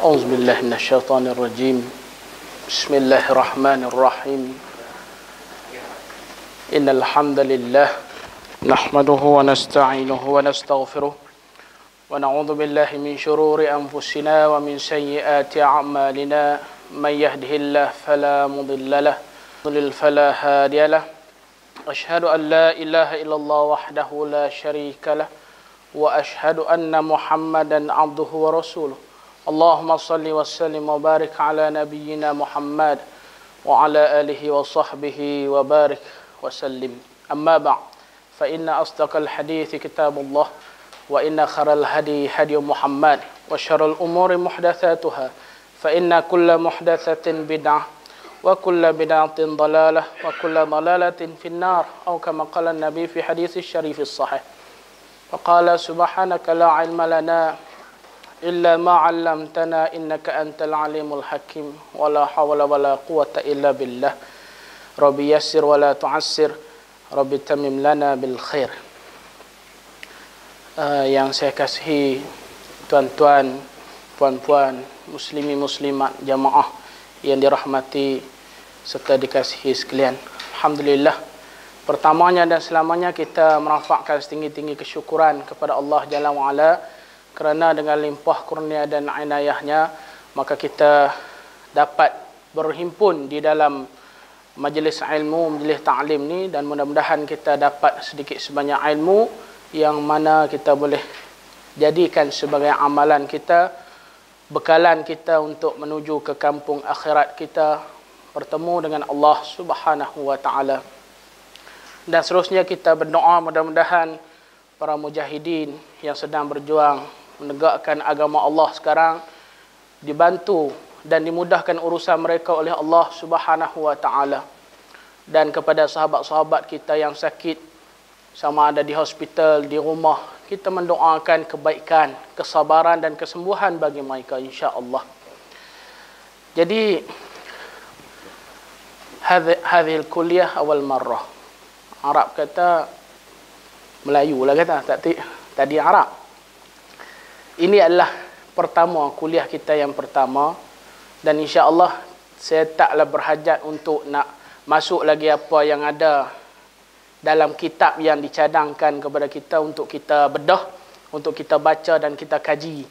أعوذ بالله من الشيطان الرجيم بسم الله الرحمن الرحيم إن الحمد لله نحمده ونستعينه ونستغفره ونعوذ بالله من شرور أنفسنا ومن سيئات أعمالنا من يهده الله فلا مضل له يضلل فلا هادي له أشهد أن لا إله إلا الله وحده لا شريك له وأشهد أن محمدا عبده ورسوله اللهم صل وسلم وبارك على نبينا محمد وعلى آله وصحبه وبارك وسلم أما بعد فإن أصدق الحديث كتاب الله وإن خير الهدي هدي محمد وشر الأمور محدثاتها فإن كل محدثة بدعة وكل بدعة ضلالة وكل ضلالة في النار أو كما قال النبي في حديث الشريف الصحيح فقال سبحانك لا علم لنا إلا ما علمتنا إنك أنت العليم الحكيم ولا حول ولا قوة إلا بالله ربي يسر ولا تعسر ربي تمم لنا بالخير. Yang saya kasihi tuan-tuan, puan-puan, muslimi muslimat, jamaah yang dirahmati serta dikasihi sekalian. Alhamdulillah, pertamanya dan selamanya kita merafakkan setinggi-tinggi kesyukuran kepada Allah Jalla wa'ala, kerana dengan limpah kurnia dan inayahnya maka kita dapat berhimpun di dalam majlis ilmu, majlis ta'lim ni, dan mudah-mudahan kita dapat sedikit sebanyak ilmu yang mana kita boleh jadikan sebagai amalan kita, bekalan kita untuk menuju ke kampung akhirat kita, bertemu dengan Allah Subhanahu wa taala. Dan seterusnya kita berdoa mudah-mudahan para mujahidin yang sedang berjuang menegakkan agama Allah sekarang dibantu dan dimudahkan urusan mereka oleh Allah Subhanahu wa taala. Dan kepada sahabat-sahabat kita yang sakit, sama ada di hospital, di rumah, kita mendoakan kebaikan, kesabaran dan kesembuhan bagi mereka insya-Allah. Jadi hadhil kuliah awal marrah. Arab kata, Melayu lah kata, tadi Arab. Ini adalah pertama, kuliah kita yang pertama, dan insya-Allah saya taklah berhajat untuk nak masuk lagi apa yang ada dalam kitab yang dicadangkan kepada kita untuk kita bedah, untuk kita baca dan kita kaji,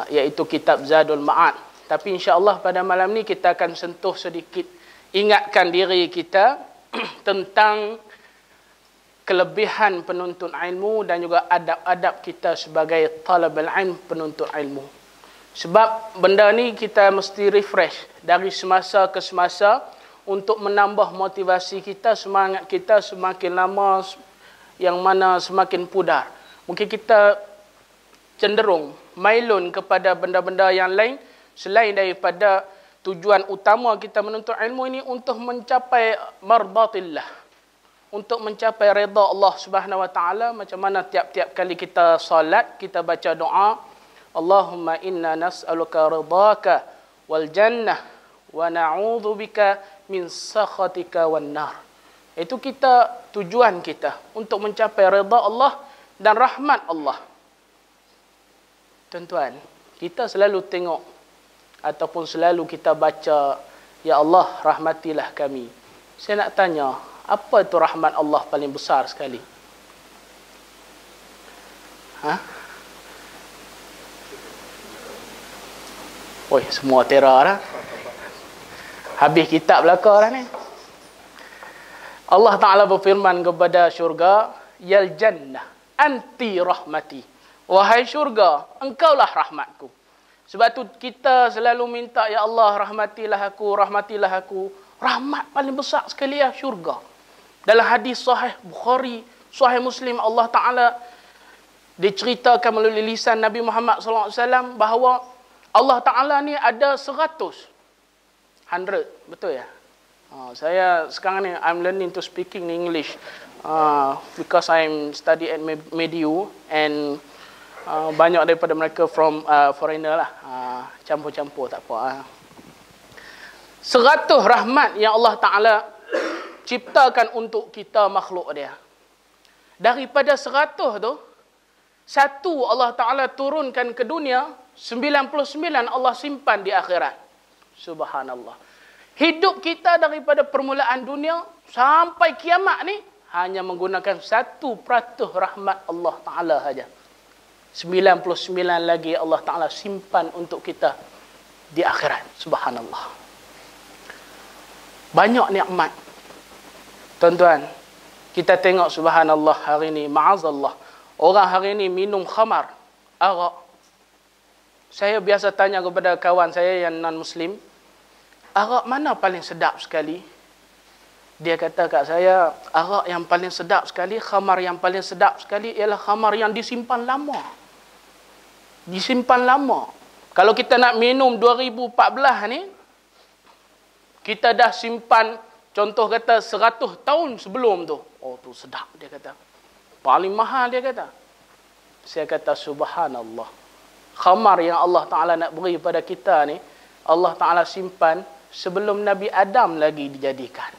iaitu kitab Zadul Ma'ad. Tapi insya-Allah pada malam ni kita akan sentuh sedikit, ingatkan diri kita tentang kelebihan penuntut ilmu dan juga adab-adab kita sebagai talabul ilm, penuntut ilmu. Sebab benda ni kita mesti refresh dari semasa ke semasa untuk menambah motivasi kita, semangat kita semakin lama yang mana semakin pudar. Mungkin kita cenderung mailun kepada benda-benda yang lain selain daripada tujuan utama kita menuntut ilmu ini untuk mencapai mardatillah, untuk mencapai redha Allah Subhanahu wa taala. Macam mana tiap-tiap kali kita salat, kita baca doa, Allahumma inna nas'aluka ridhaka wal jannah wa na'udzubika min sakhatika wan nar. Itu kita, tujuan kita untuk mencapai redha Allah dan rahmat Allah. Tuan-tuan, kita selalu tengok ataupun selalu kita baca, ya Allah rahmatilah kami. Saya nak tanya, apa itu rahmat Allah paling besar sekali? Oi, semua tera dah. Habis kitab belakang dah ni. Allah Ta'ala berfirman kepada syurga, Yal jannah anti rahmati. Wahai syurga, engkaulah rahmatku. Sebab tu kita selalu minta, ya Allah rahmatilah aku, rahmatilah aku. Rahmat paling besar sekali ya syurga. Dalam hadis sahih Bukhari, sahih Muslim, Allah Ta'ala diceritakan melalui lisan Nabi Muhammad SAW bahawa Allah Ta'ala ni ada 100, betul ya? Saya sekarang ni, I'm learning to speaking English because I'm study at Medu, and banyak daripada mereka from foreigner lah, campur-campur tak apa. 100 rahmat yang Allah Ta'ala ciptakan untuk kita makhluk dia. Daripada 100 tu, satu Allah Ta'ala turunkan ke dunia 99 Allah simpan di akhirat. Subhanallah. Hidup kita daripada permulaan dunia sampai kiamat ni hanya menggunakan 1% rahmat Allah Ta'ala saja. 99 lagi Allah Ta'ala simpan untuk kita di akhirat. Subhanallah. Banyak nikmat. Tuan-tuan, kita tengok subhanallah hari ni, ma'azallah. Orang hari ni minum khamar, arak. Saya biasa tanya kepada kawan saya yang non-Muslim, arak mana paling sedap sekali? Dia kata kat saya, arak yang paling sedap sekali, khamar yang paling sedap sekali ialah khamar yang disimpan lama. Disimpan lama. Kalau kita nak minum 2014 ni, kita dah simpan, contoh kata 100 tahun sebelum tu. Oh tu sedap dia kata. Paling mahal dia kata. Saya kata subhanallah. Khamar yang Allah Ta'ala nak beri pada kita ni, Allah Ta'ala simpan sebelum Nabi Adam lagi dijadikan.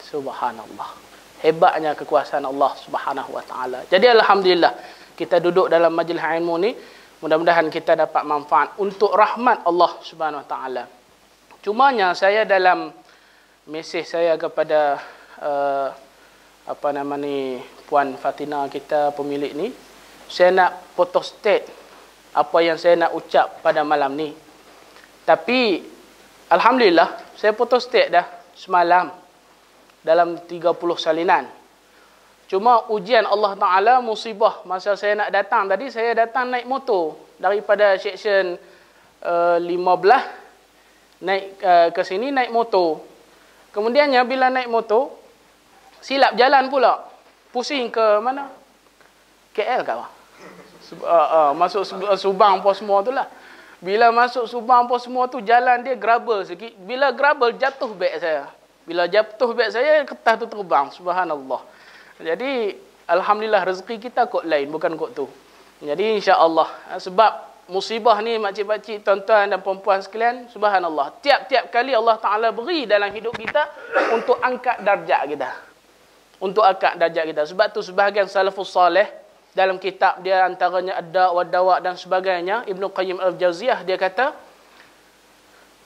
Subhanallah. Hebatnya kekuasaan Allah Subhanahu Wa Ta'ala. Jadi alhamdulillah, kita duduk dalam majlis ilmu ni, mudah-mudahan kita dapat manfaat untuk rahmat Allah Subhanahu Wa Ta'ala. Cumanya saya dalam mesej saya kepada Puan Fatina kita, pemilik ni, saya nak photostat apa yang saya nak ucap pada malam ni. Tapi alhamdulillah saya photostat dah semalam dalam 30 salinan. Cuma ujian Allah Ta'ala, musibah masa saya nak datang tadi, saya datang naik motor daripada seksyen 15 naik ke sini naik motor. Kemudiannya bila naik motor silap jalan pula. Pusing ke mana? KL ke apa? Masuk Subang apa semua tu lah. Bila masuk Subang apa semua tu, jalan dia gravel sikit. Bila gravel, jatuh beg saya. Bila jatuh beg saya, kertas tu terbang. Subhanallah. Jadi alhamdulillah rezeki kita kok lain, bukan kok tu. Jadi insya-Allah, sebab musibah ni makcik-makcik, tuan-tuan dan puan-puan sekalian, subhanallah, tiap-tiap kali Allah Ta'ala beri dalam hidup kita untuk angkat darjat kita. Untuk angkat darjat kita. Sebab tu sebahagian salafus salih dalam kitab dia, antaranya Ad-Da' wa Dawa' dan sebagainya, Ibnu Qayyim Al-Jauziyah, dia kata,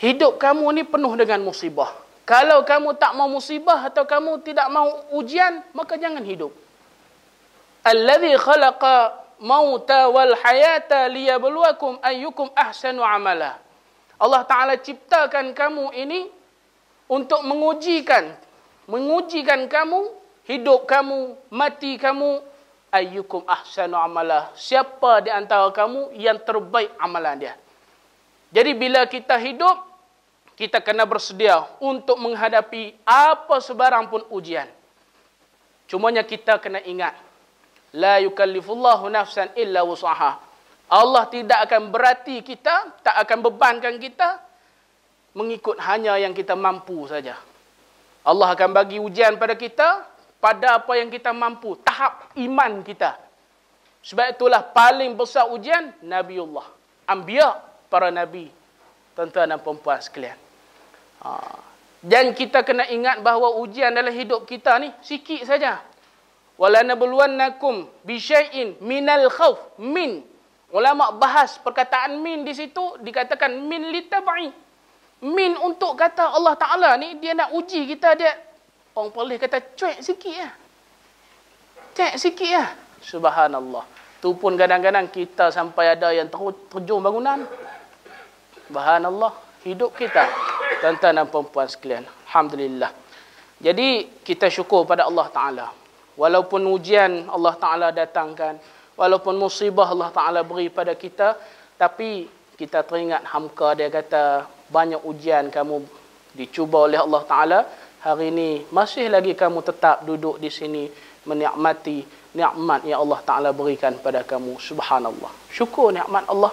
hidup kamu ni penuh dengan musibah. Kalau kamu tak mau musibah atau kamu tidak mau ujian, maka jangan hidup. Alladzi khalaqa mauta wal hayata liyabluwakum ayyukum ahsanu amala. Allah Ta'ala ciptakan kamu ini untuk mengujikan kamu, hidup kamu, mati kamu, ayyukum ahsanu amala. Siapa di antara kamu yang terbaik amalan dia. Jadi bila kita hidup, kita kena bersedia untuk menghadapi apa sebarang pun ujian. Cumanya kita kena ingat, la yukallifullahu nafsan illa wusaha. Allah tidak akan berati kita, tak akan bebankan kita mengikut hanya yang kita mampu saja. Allah akan bagi ujian pada kita pada apa yang kita mampu, tahap iman kita. Sebab itulah paling besar ujian Nabiullah, Anbiya, para nabi, tuan-tuan dan puan-puan sekalian. Dan kita kena ingat bahawa ujian dalam hidup kita ni sikit saja. Walanabluwannakum bisyai'in minal khauf. Min, ulama bahas perkataan min di situ, dikatakan min litabai. Min untuk kata Allah Ta'ala ni, dia nak uji kita. Dia, orang boleh kata cuek sikit lah. Cuek sikit lah. Subhanallah. Tu pun kadang-kadang kita sampai ada yang terjun bangunan. Subhanallah. Hidup kita, tuan-tuan dan puan-puan sekalian, alhamdulillah. Jadi kita syukur pada Allah Ta'ala. Walaupun ujian Allah Ta'ala datangkan, walaupun musibah Allah Ta'ala beri pada kita, tapi kita teringat Hamka, dia kata, banyak ujian kamu dicuba oleh Allah Ta'ala. Hari ini masih lagi kamu tetap duduk di sini menikmati nikmat yang Allah Ta'ala berikan pada kamu. Subhanallah. Syukur nikmat Allah.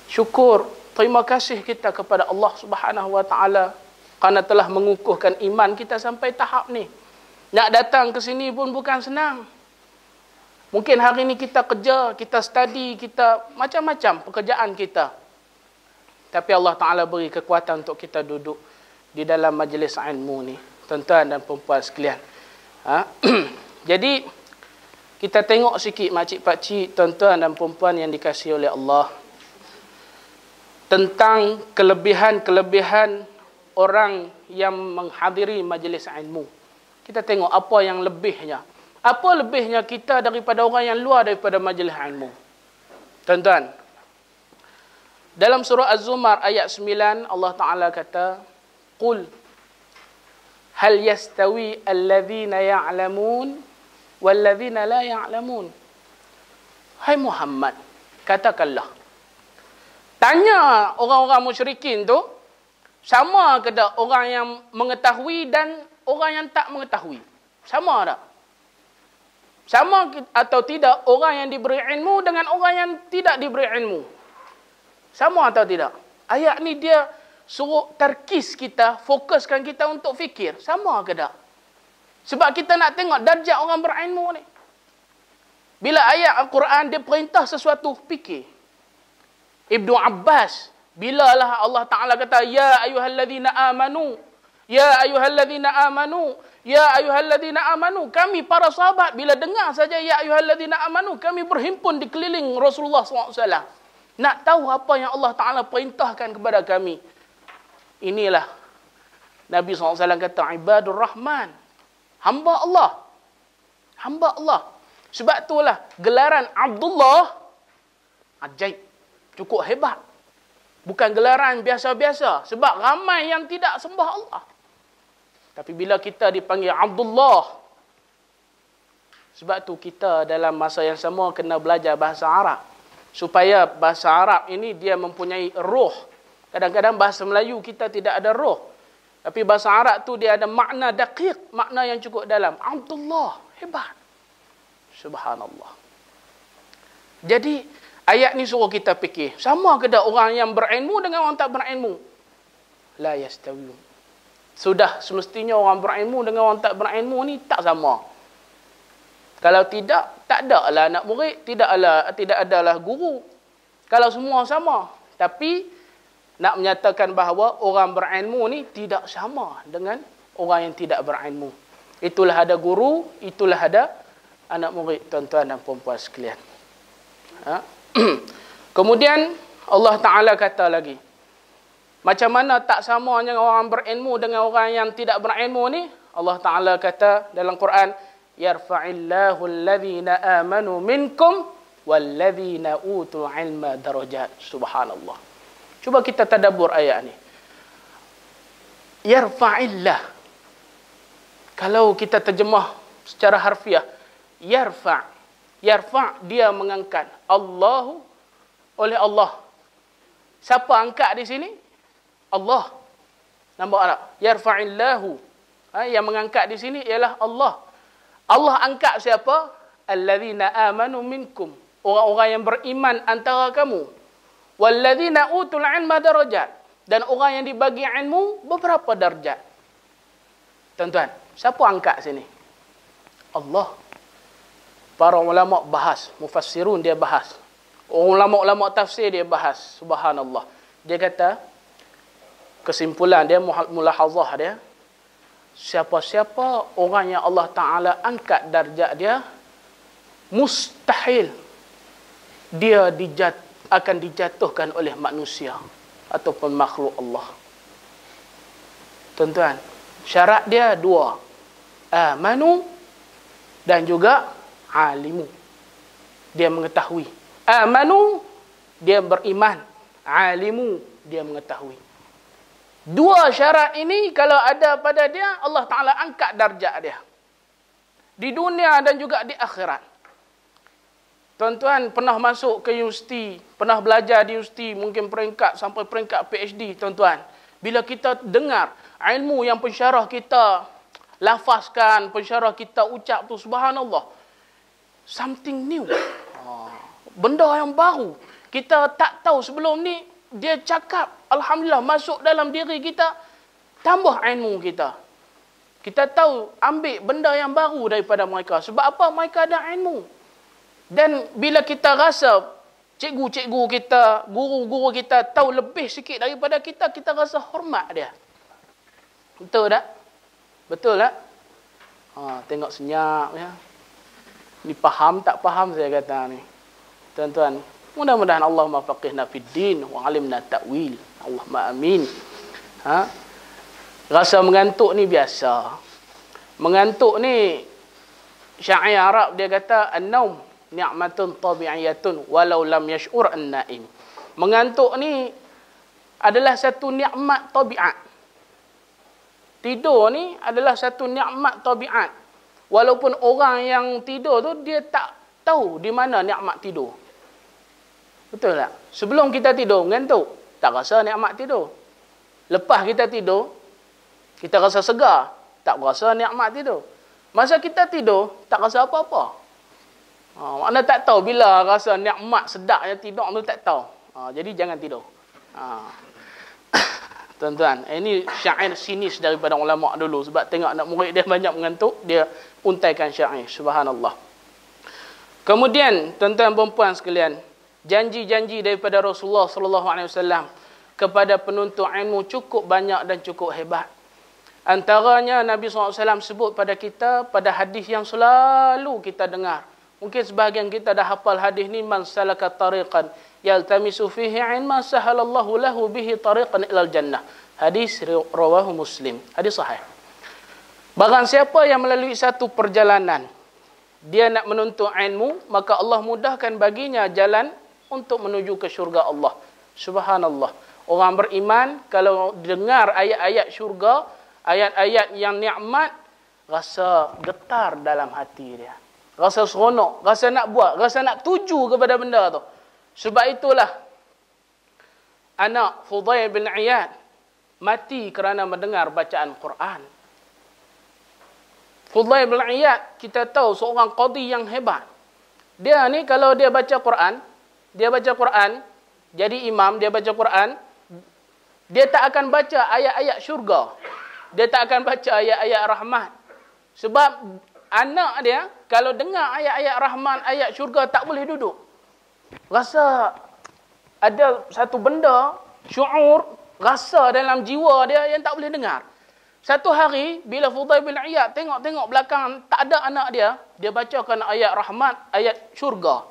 Syukur, terima kasih kita kepada Allah Subhanahu Wa Ta'ala kerana telah mengukuhkan iman kita sampai tahap ni. Nak datang ke sini pun bukan senang. Mungkin hari ni kita kerja, kita study, kita macam-macam pekerjaan kita. Tapi Allah Ta'ala beri kekuatan untuk kita duduk di dalam majlis ilmu ni, tuan-tuan dan perempuan sekalian. Jadi kita tengok sikit makcik-pakcik, tuan-tuan dan perempuan yang dikasihi oleh Allah. tentang kelebihan-kelebihan orang yang menghadiri majlis ilmu. Kita tengok apa yang lebihnya. Apa lebihnya kita daripada orang yang luar daripada majlis ilmu. Tuan-tuan, dalam surah Az-Zumar ayat 9 Allah Ta'ala kata, Qul hal yastawi alladhina ya'lamun walladhina la ya'lamun. Hai Muhammad, katakanlah, tanya orang-orang musyrikin tu, sama ke tak orang yang mengetahui dan orang yang tak mengetahui? Sama tak? Sama atau tidak orang yang diberi ilmu dengan orang yang tidak diberi ilmu? Sama atau tidak? Ayat ni dia suruh terkis kita, fokuskan kita untuk fikir. Sama ke tak? Sebab kita nak tengok darjat orang berilmu ni. Bila ayat Al-Quran dia perintah sesuatu, fikir. Ibnu Abbas, bilalah Allah Ta'ala kata, Ya ayuhalladzina amanu, Ya ayuhalladzina amanu, Ya ayuhalladzina amanu. Kami para sahabat, bila dengar saja Ya ayuhalladzina amanu, kami berhimpun di keliling Rasulullah SAW. Nak tahu apa yang Allah Ta'ala perintahkan kepada kami. Inilah Nabi SAW kata, Ibadur Rahman, hamba Allah. Hamba Allah. Sebab itulah gelaran Abdullah ajaib, cukup hebat. Bukan gelaran biasa-biasa. Sebab ramai yang tidak sembah Allah. Tapi bila kita dipanggil Abdullah, sebab tu kita dalam masa yang sama kena belajar bahasa Arab. Supaya bahasa Arab ini dia mempunyai roh. Kadang-kadang bahasa Melayu kita tidak ada roh. Tapi bahasa Arab tu dia ada makna daqiq, makna yang cukup dalam. Abdullah, hebat. Subhanallah. Jadi, ayat ni suruh kita fikir. Sama ke tak orang yang berilmu dengan orang tak berilmu? La yastawi. Sudah semestinya orang berilmu dengan orang tak berilmu ni tak sama. Kalau tidak, tak ada lah anak murid, tidak adalah guru. Kalau semua sama. Tapi, nak menyatakan bahawa orang berilmu ni tidak sama dengan orang yang tidak berilmu. Itulah ada guru, itulah ada anak murid, tuan-tuan dan puan-puan sekalian. Ha? Kemudian Allah Ta'ala kata lagi, macam mana tak samanya orang berilmu dengan orang yang tidak berilmu ni? Allah Ta'ala kata dalam Quran, Yarfa'illahu alladhina amanu minkum walladhina utul ilma darajat. Subhanallah. Cuba kita tadabbur ayat ni. Yarfa'illah. Kalau kita terjemah secara harfiah, Yarfa'. Yarfa' dia mengangkat. Allahu oleh Allah. Siapa angkat di sini? Allah. Nampak tak? Yarfa'illahu. Yang mengangkat di sini ialah Allah. Allah angkat siapa? Alladzina amanu minkum. Orang-orang yang beriman antara kamu. Walladzina utul ilma darajat. Dan orang yang dibagi ilmu beberapa darjat. Tuan-tuan, siapa angkat sini? Allah. Para ulama bahas, mufassirun dia bahas. Ulama-ulama tafsir dia bahas. Subhanallah. Dia kata, kesimpulan dia, mulahazah dia, siapa-siapa orang yang Allah Ta'ala angkat darjat dia, mustahil dia akan dijatuhkan oleh manusia ataupun makhluk Allah. Tuan-tuan, syarat dia dua. Amanu dan juga alimu. Dia mengetahui. Amanu, dia beriman. Alimu, dia mengetahui. Dua syarat ini kalau ada pada dia, Allah Ta'ala angkat darjat dia. Di dunia dan juga di akhirat. Tuan-tuan pernah masuk ke universiti, pernah belajar di universiti, mungkin peringkat sampai peringkat PhD, tuan-tuan. Bila kita dengar ilmu yang pensyarah kita lafazkan, pensyarah kita ucap tu, subhanallah. Something new. Benda yang baru. Kita tak tahu sebelum ni, dia cakap, alhamdulillah, masuk dalam diri kita, tambah ilmu kita. Kita tahu, ambil benda yang baru daripada mereka. Sebab apa? Mereka ada ilmu. Dan bila kita rasa, cikgu-cikgu kita, guru-guru kita tahu lebih sikit daripada kita, kita rasa hormat dia. Betul tak? Betul tak? Tengok senyap ya. Ni faham tak faham saya kata ni. Tuan-tuan, Mudah-mudahan Allah mafaqihna fid din wa alimna ta'wil. Allahumma amin. Rasa mengantuk ni biasa. Mengantuk ni syair Arab dia kata an-naum ni'matun tabi'iyatun walau lam yash'ur an-naim. Mengantuk ni adalah satu nikmat tabiat. Tidur ni adalah satu nikmat tabiat. Walaupun orang yang tidur tu dia tak tahu di mana nikmat tidur. Betul tak? Sebelum kita tidur mengantuk, tak rasa nikmat tidur. Lepas kita tidur, kita rasa segar, tak rasa nikmat tidur. Masa kita tidur, tak rasa apa-apa. Mana tak tahu bila rasa nikmat sedapnya tidur tu tak tahu. Jadi jangan tidur. Tuan-tuan, ini syair sinis daripada ulama dulu. Sebab tengok anak murid dia banyak mengantuk, dia untaikan syair. Subhanallah. Kemudian, tuan-tuan dan puan sekalian, janji-janji daripada Rasulullah SAW kepada penuntut ilmu cukup banyak dan cukup hebat. Antaranya Nabi SAW sebut pada kita pada hadis yang selalu kita dengar. Mungkin sebahagian kita dah hafal hadis ni, man salaka tariqan yaltamisu fihi ilman sahalallahu lahu bihi tariqan ilal jannah. Hadis rawahu Muslim. Hadis sahih. Barang siapa yang melalui satu perjalanan, dia nak menuntut ilmu, maka Allah mudahkan baginya jalan untuk menuju ke syurga Allah. Subhanallah. Orang beriman kalau dengar ayat-ayat syurga, ayat-ayat yang nikmat, rasa getar dalam hati dia. Rasa seronok, rasa nak buat, rasa nak tuju kepada benda tu. Sebab itulah anak Fudail bin Iyad mati kerana mendengar bacaan Quran. Fudail bin Iyad, kita tahu seorang qadi yang hebat. Dia ni kalau dia baca Quran, jadi imam, dia baca Quran, dia tak akan baca ayat-ayat syurga. Dia tak akan baca ayat-ayat rahmat. Sebab anak dia kalau dengar ayat-ayat rahman, ayat syurga, tak boleh duduk. Rasa ada satu benda, syuur, rasa dalam jiwa dia yang tak boleh dengar. Satu hari, bila Fudail bin Iyad tengok-tengok belakang, tak ada anak dia, dia bacakan ayat rahmat, ayat syurga.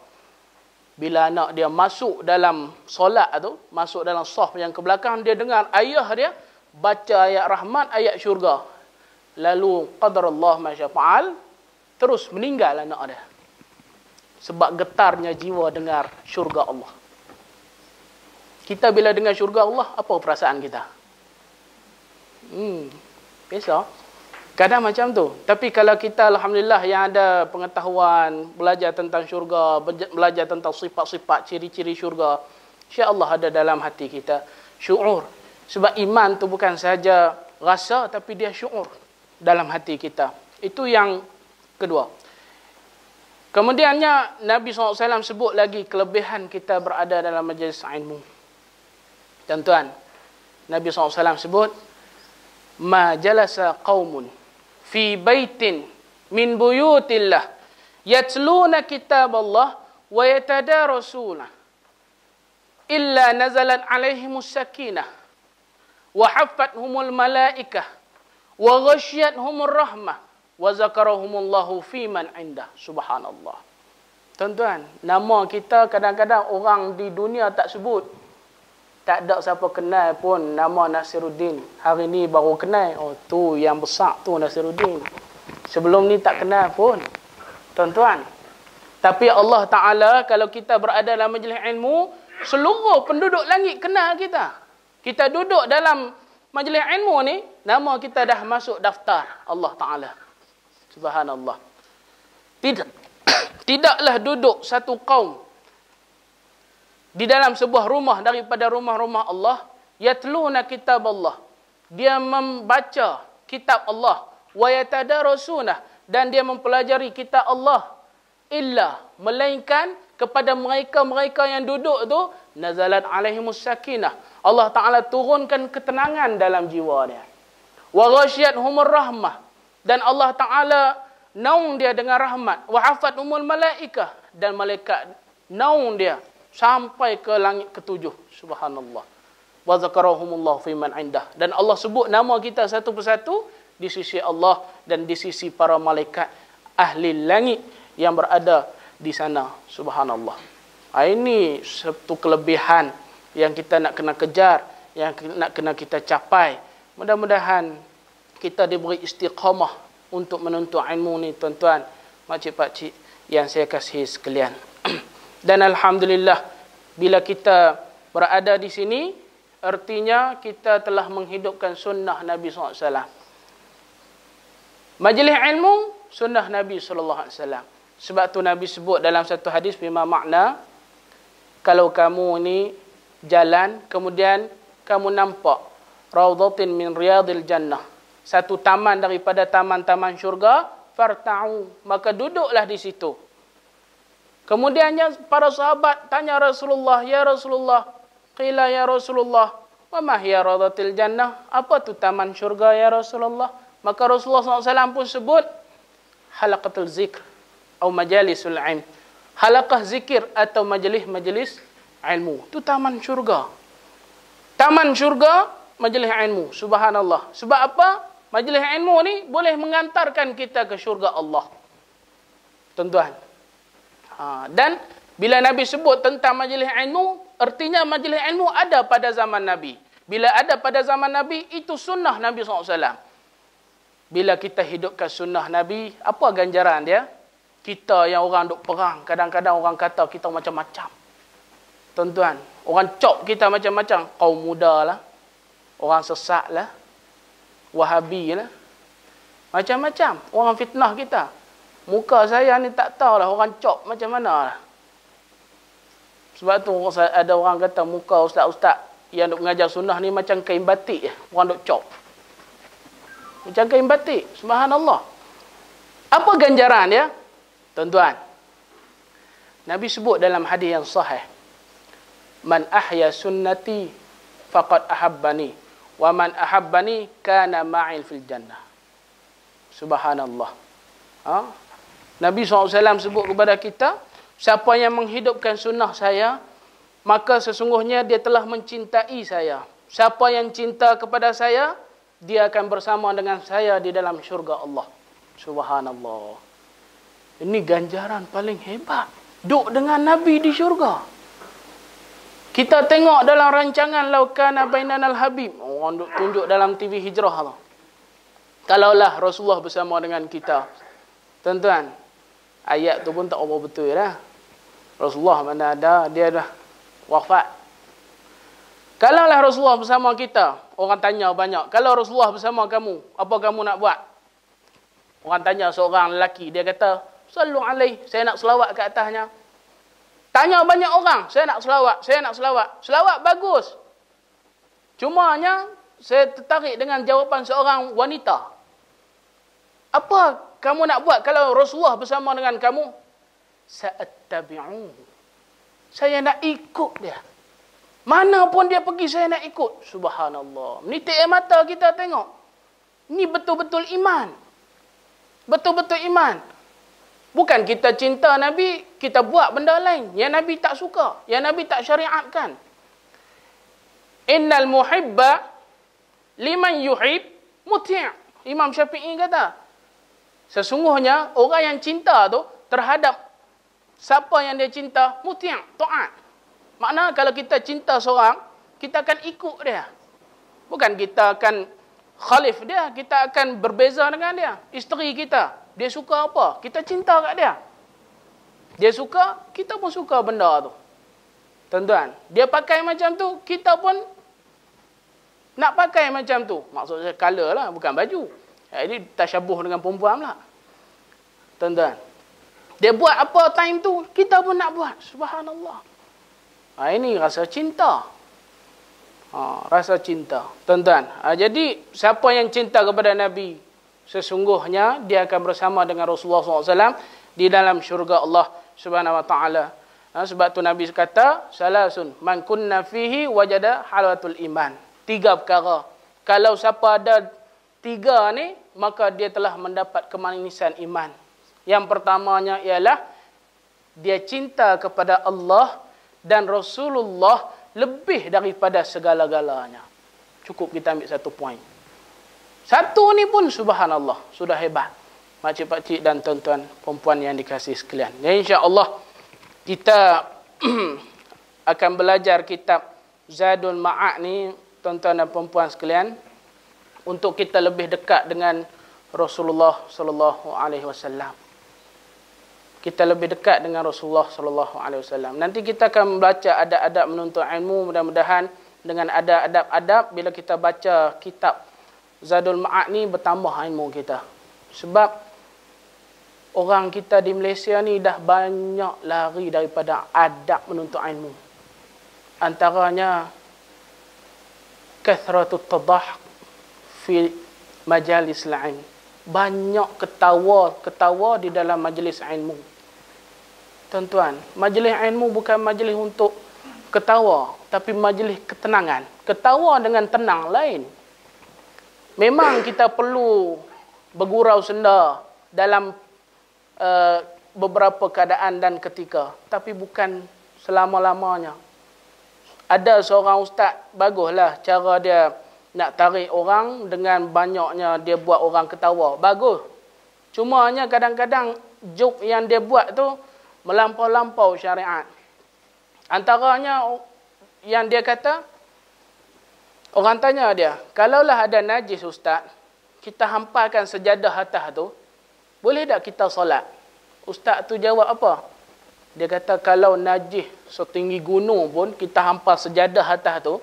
Bila anak dia masuk dalam solat tu, masuk dalam saf yang ke belakang, dia dengar ayah dia baca ayat rahmat, ayat syurga. Lalu qadarullah ma syafa'al, terus meninggal anak dia. Sebab getarnya jiwa dengar syurga Allah. Kita bila dengar syurga Allah, apa perasaan kita? Biasa. Kadang macam tu. Tapi kalau kita alhamdulillah yang ada pengetahuan, belajar tentang syurga, belajar tentang sifat-sifat, ciri-ciri syurga, insya-Allah ada dalam hati kita syuur. Sebab iman tu bukan sahaja rasa, tapi dia syuur dalam hati kita. Itu yang kedua. Kemudiannya Nabi SAW sebut lagi kelebihan kita berada dalam majlis ilmu. Tuan-tuan, Nabi SAW sebut, ma jalasa qaumun fi baitin min buyutillah yatluna kitab Allah wa yatadarasuna illa nazalat alaihimus sakinah wa haffathumul malaikah wa ghasyiyatuhumur rahmah wa zakarahumullahu fi man indah. Subhanallah. Tuan-tuan, nama kita kadang-kadang orang di dunia tak sebut. Tak ada siapa kenal pun nama Nasiruddin. Hari ni baru kenal. Oh, tu yang besar tu Nasiruddin. Sebelum ni tak kenal pun. Tuan-tuan. Tapi Allah Ta'ala, kalau kita berada dalam majlis ilmu, seluruh penduduk langit kenal kita. Kita duduk dalam majlis ilmu ni, nama kita dah masuk daftar Allah Ta'ala. Subhanallah. Tidaklah duduk satu kaum di dalam sebuah rumah daripada rumah-rumah Allah, yatluna kitab Allah. Dia membaca kitab Allah, wa yatadarasuna, dan dia mempelajari kitab Allah, illa, melainkan kepada mereka-mereka yang duduk tu, nazalat alaihimus sakinah. Allah Ta'ala turunkan ketenangan dalam jiwa dia. Wa ghasyiyatuhumur rahmah, dan Allah Ta'ala naung dia dengan rahmat. Wa hafathumul malaikah, dan malaikat naung dia sampai ke langit ketujuh. Subhanallah. Wa zakarahumullah fi man indah, dan Allah sebut nama kita satu persatu di sisi Allah dan di sisi para malaikat ahli langit yang berada di sana. Subhanallah. Ini satu kelebihan yang kita nak kena kejar, yang nak kena kita capai. Mudah-mudahan kita diberi istiqamah untuk menuntut ilmu ni, tuan-tuan, makcik-pakcik yang saya kasihi sekalian. Dan alhamdulillah, bila kita berada di sini, artinya kita telah menghidupkan sunnah Nabi SAW. Majlis ilmu, sunnah Nabi SAW. Sebab tu Nabi sebut dalam satu hadis bima makna, kalau kamu ni jalan, kemudian kamu nampak raudhatin min riyadil jannah, satu taman daripada taman-taman syurga, farta'u, maka duduklah di situ. Kemudiannya para sahabat tanya Rasulullah, ya Rasulullah, qila ya Rasulullah, wa ma hiya raudhatil jannah, apa tu taman syurga ya Rasulullah? Maka Rasulullah SAW pun sebut halaqatul zikr atau majalisul ilm, halaqah zikir atau majlis-majlis ilmu. Itu taman syurga. Taman syurga, majlis ilmu. Subhanallah. Sebab apa? Majlis ilmu ni boleh mengantarkan kita ke syurga Allah. Tuan-tuan. Dan bila Nabi sebut tentang majlis ilmu, artinya majlis ilmu ada pada zaman Nabi. Bila ada pada zaman Nabi, itu sunnah Nabi SAW. Bila kita hidupkan sunnah Nabi, apa ganjaran dia? Kita yang orang duk perang, kadang-kadang orang kata kita macam-macam. Tuan-tuan, orang cop kita macam-macam. Kaum muda lah, orang sesat lah, Wahabi lah, macam-macam. Orang fitnah kita. Muka saya ni tak tahulah orang cop macam mana lah. Sebab tu ada orang kata muka ustaz-ustaz yang duk mengajar sunnah ni macam kain batik. Orang duk cop macam kain batik. Subhanallah. Apa ganjaran dia? Tuan-tuan, Nabi sebut dalam hadis yang sahih, man ahya sunnati faqad ahabbani wa man ahabbani kana ma'il fil jannah. Subhanallah. Nabi SAW sebut kepada kita, siapa yang menghidupkan sunnah saya, maka sesungguhnya dia telah mencintai saya. Siapa yang cinta kepada saya, dia akan bersama dengan saya di dalam syurga Allah. Subhanallah. Ini ganjaran paling hebat. Duduk dengan Nabi di syurga. Kita tengok dalam rancangan Laukana Bainanal Habib. Orang duk tunjuk dalam TV Hijrah tu. Kalaulah Rasulullah bersama dengan kita. Tuan-tuan, ayat tu pun tak apa betul dah. Rasulullah mana ada, dia dah wafat. Kalaulah Rasulullah bersama kita, orang tanya banyak, kalau Rasulullah bersama kamu, apa kamu nak buat? Orang tanya seorang lelaki, dia kata, sallu alaih, saya nak selawat ke atasnya. Tanya banyak orang, saya nak selawat, saya nak selawat. Selawat bagus. Cumanya, saya tertarik dengan jawapan seorang wanita. Apa kamu nak buat kalau Rasulullah bersama dengan kamu? Sa'attabi'u. Saya nak ikut dia. Mana pun dia pergi, saya nak ikut. Subhanallah. Menitik air mata kita tengok. Ini betul-betul iman. Betul-betul iman. Bukan kita cinta Nabi, kita buat benda lain yang Nabi tak suka, yang Nabi tak syariatkan. Innal muhibba liman yuhib muti'. Imam Syafi'i kata, sesungguhnya orang yang cinta tu terhadap siapa yang dia cinta, muti', taat. Makna kalau kita cinta seorang, kita akan ikut dia. Bukan kita akan khalif dia, kita akan berbeza dengan dia. Isteri kita, dia suka apa? Kita cinta kat dia. Dia suka, kita pun suka benda tu. Tuan-tuan, dia pakai macam tu, kita pun nak pakai macam tu. Maksud saya color lah, bukan baju. Jadi tasyabuh dengan perempuan pula. Tuan-tuan, dia buat apa time tu, kita pun nak buat. Subhanallah. Ini rasa cinta. Rasa cinta. Tuan-tuan, jadi siapa yang cinta kepada Nabi, sesungguhnya dia akan bersama dengan Rasulullah SAW di dalam syurga Allah Subhanahu Wa Taala. Sebab tu Nabi kata, salasun man kunna fihi wajada halawatul iman. 3 perkara. Kalau siapa ada 3 ni, maka dia telah mendapat kemanisan iman. Yang pertamanya ialah dia cinta kepada Allah dan Rasulullah lebih daripada segala-galanya. Cukup kita ambil 1 poin. 1 ni pun subhanallah, sudah hebat. Makcik-pakcik dan tuan-tuan perempuan yang dikasihi sekalian. Ya, insya-Allah kita akan belajar kitab Zadul Ma'ad ni, tuan-tuan dan puan-puan sekalian, untuk kita lebih dekat dengan Rasulullah sallallahu alaihi wasallam. Kita lebih dekat dengan Rasulullah sallallahu alaihi wasallam. Nanti kita akan membaca adab-adab menuntut ilmu, mudah-mudahan dengan ada adab-adab bila kita baca kitab Zadul Ma'ad ni bertambah ilmu kita. Sebab orang kita di Malaysia ni dah banyak lari daripada adab menuntut ilmu. Antaranya kathratut tadahhuk fi majalis ilm. Banyak ketawa di dalam majlis ilmu. Tuan-tuan, majlis ilmu bukan majlis untuk ketawa, tapi majlis ketenangan. Ketawa dengan tenang lain. Memang kita perlu bergurau senda dalam beberapa keadaan dan ketika, tapi bukan selama-lamanya. Ada seorang ustaz, baguslah cara dia nak tarik orang dengan banyaknya dia buat orang ketawa. Bagus. Cuma hanya kadang-kadang joke yang dia buat tu melampau-lampau syariat. Antaranya yang dia kata, orang tanya dia, kalaulah ada najis ustaz, kita hamparkan sejadah atas tu, boleh tak kita solat? Ustaz tu jawab apa? Dia kata, kalau najis setinggi gunung pun kita hampar sejadah atas tu,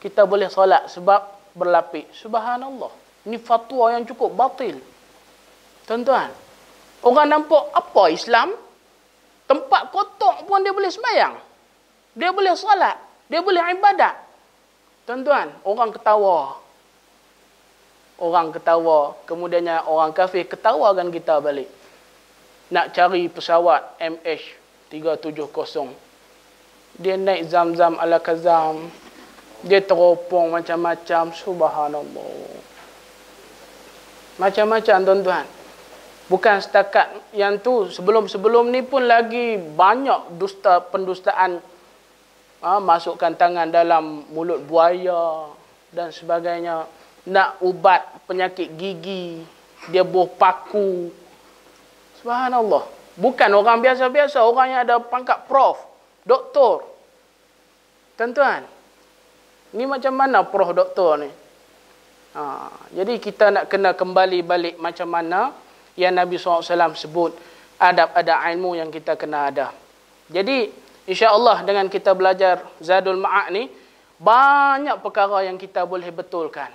kita boleh solat sebab berlapis. Subhanallah. Ini fatwa yang cukup batil. Tuan-tuan, orang nampak apa Islam? Tempat kotor pun dia boleh sembahyang. Dia boleh solat. Dia boleh ibadat. Tuan-tuan, orang ketawa. Orang ketawa. Kemudiannya orang kafir ketawakan kita balik. Nak cari pesawat MH370. Dia naik Zam-Zam ala Kazam. Dia teropong macam-macam. Subhanallah. Macam-macam, tuan-tuan. Bukan setakat yang tu. Sebelum-sebelum ni pun lagi banyak pendustaan. Masukkan tangan dalam mulut buaya dan sebagainya. Nak ubat penyakit gigi. Dia buah paku. Subhanallah. Bukan orang biasa-biasa. Orang yang ada pangkat prof. Doktor. Tuan-tuan. Ni macam mana prof doktor ni? Jadi kita nak kena kembali balik macam mana yang Nabi SAW sebut. Adab-adab ilmu yang kita kena ada. Jadi insya-Allah dengan kita belajar Zadul Ma'ad ni, banyak perkara yang kita boleh betulkan.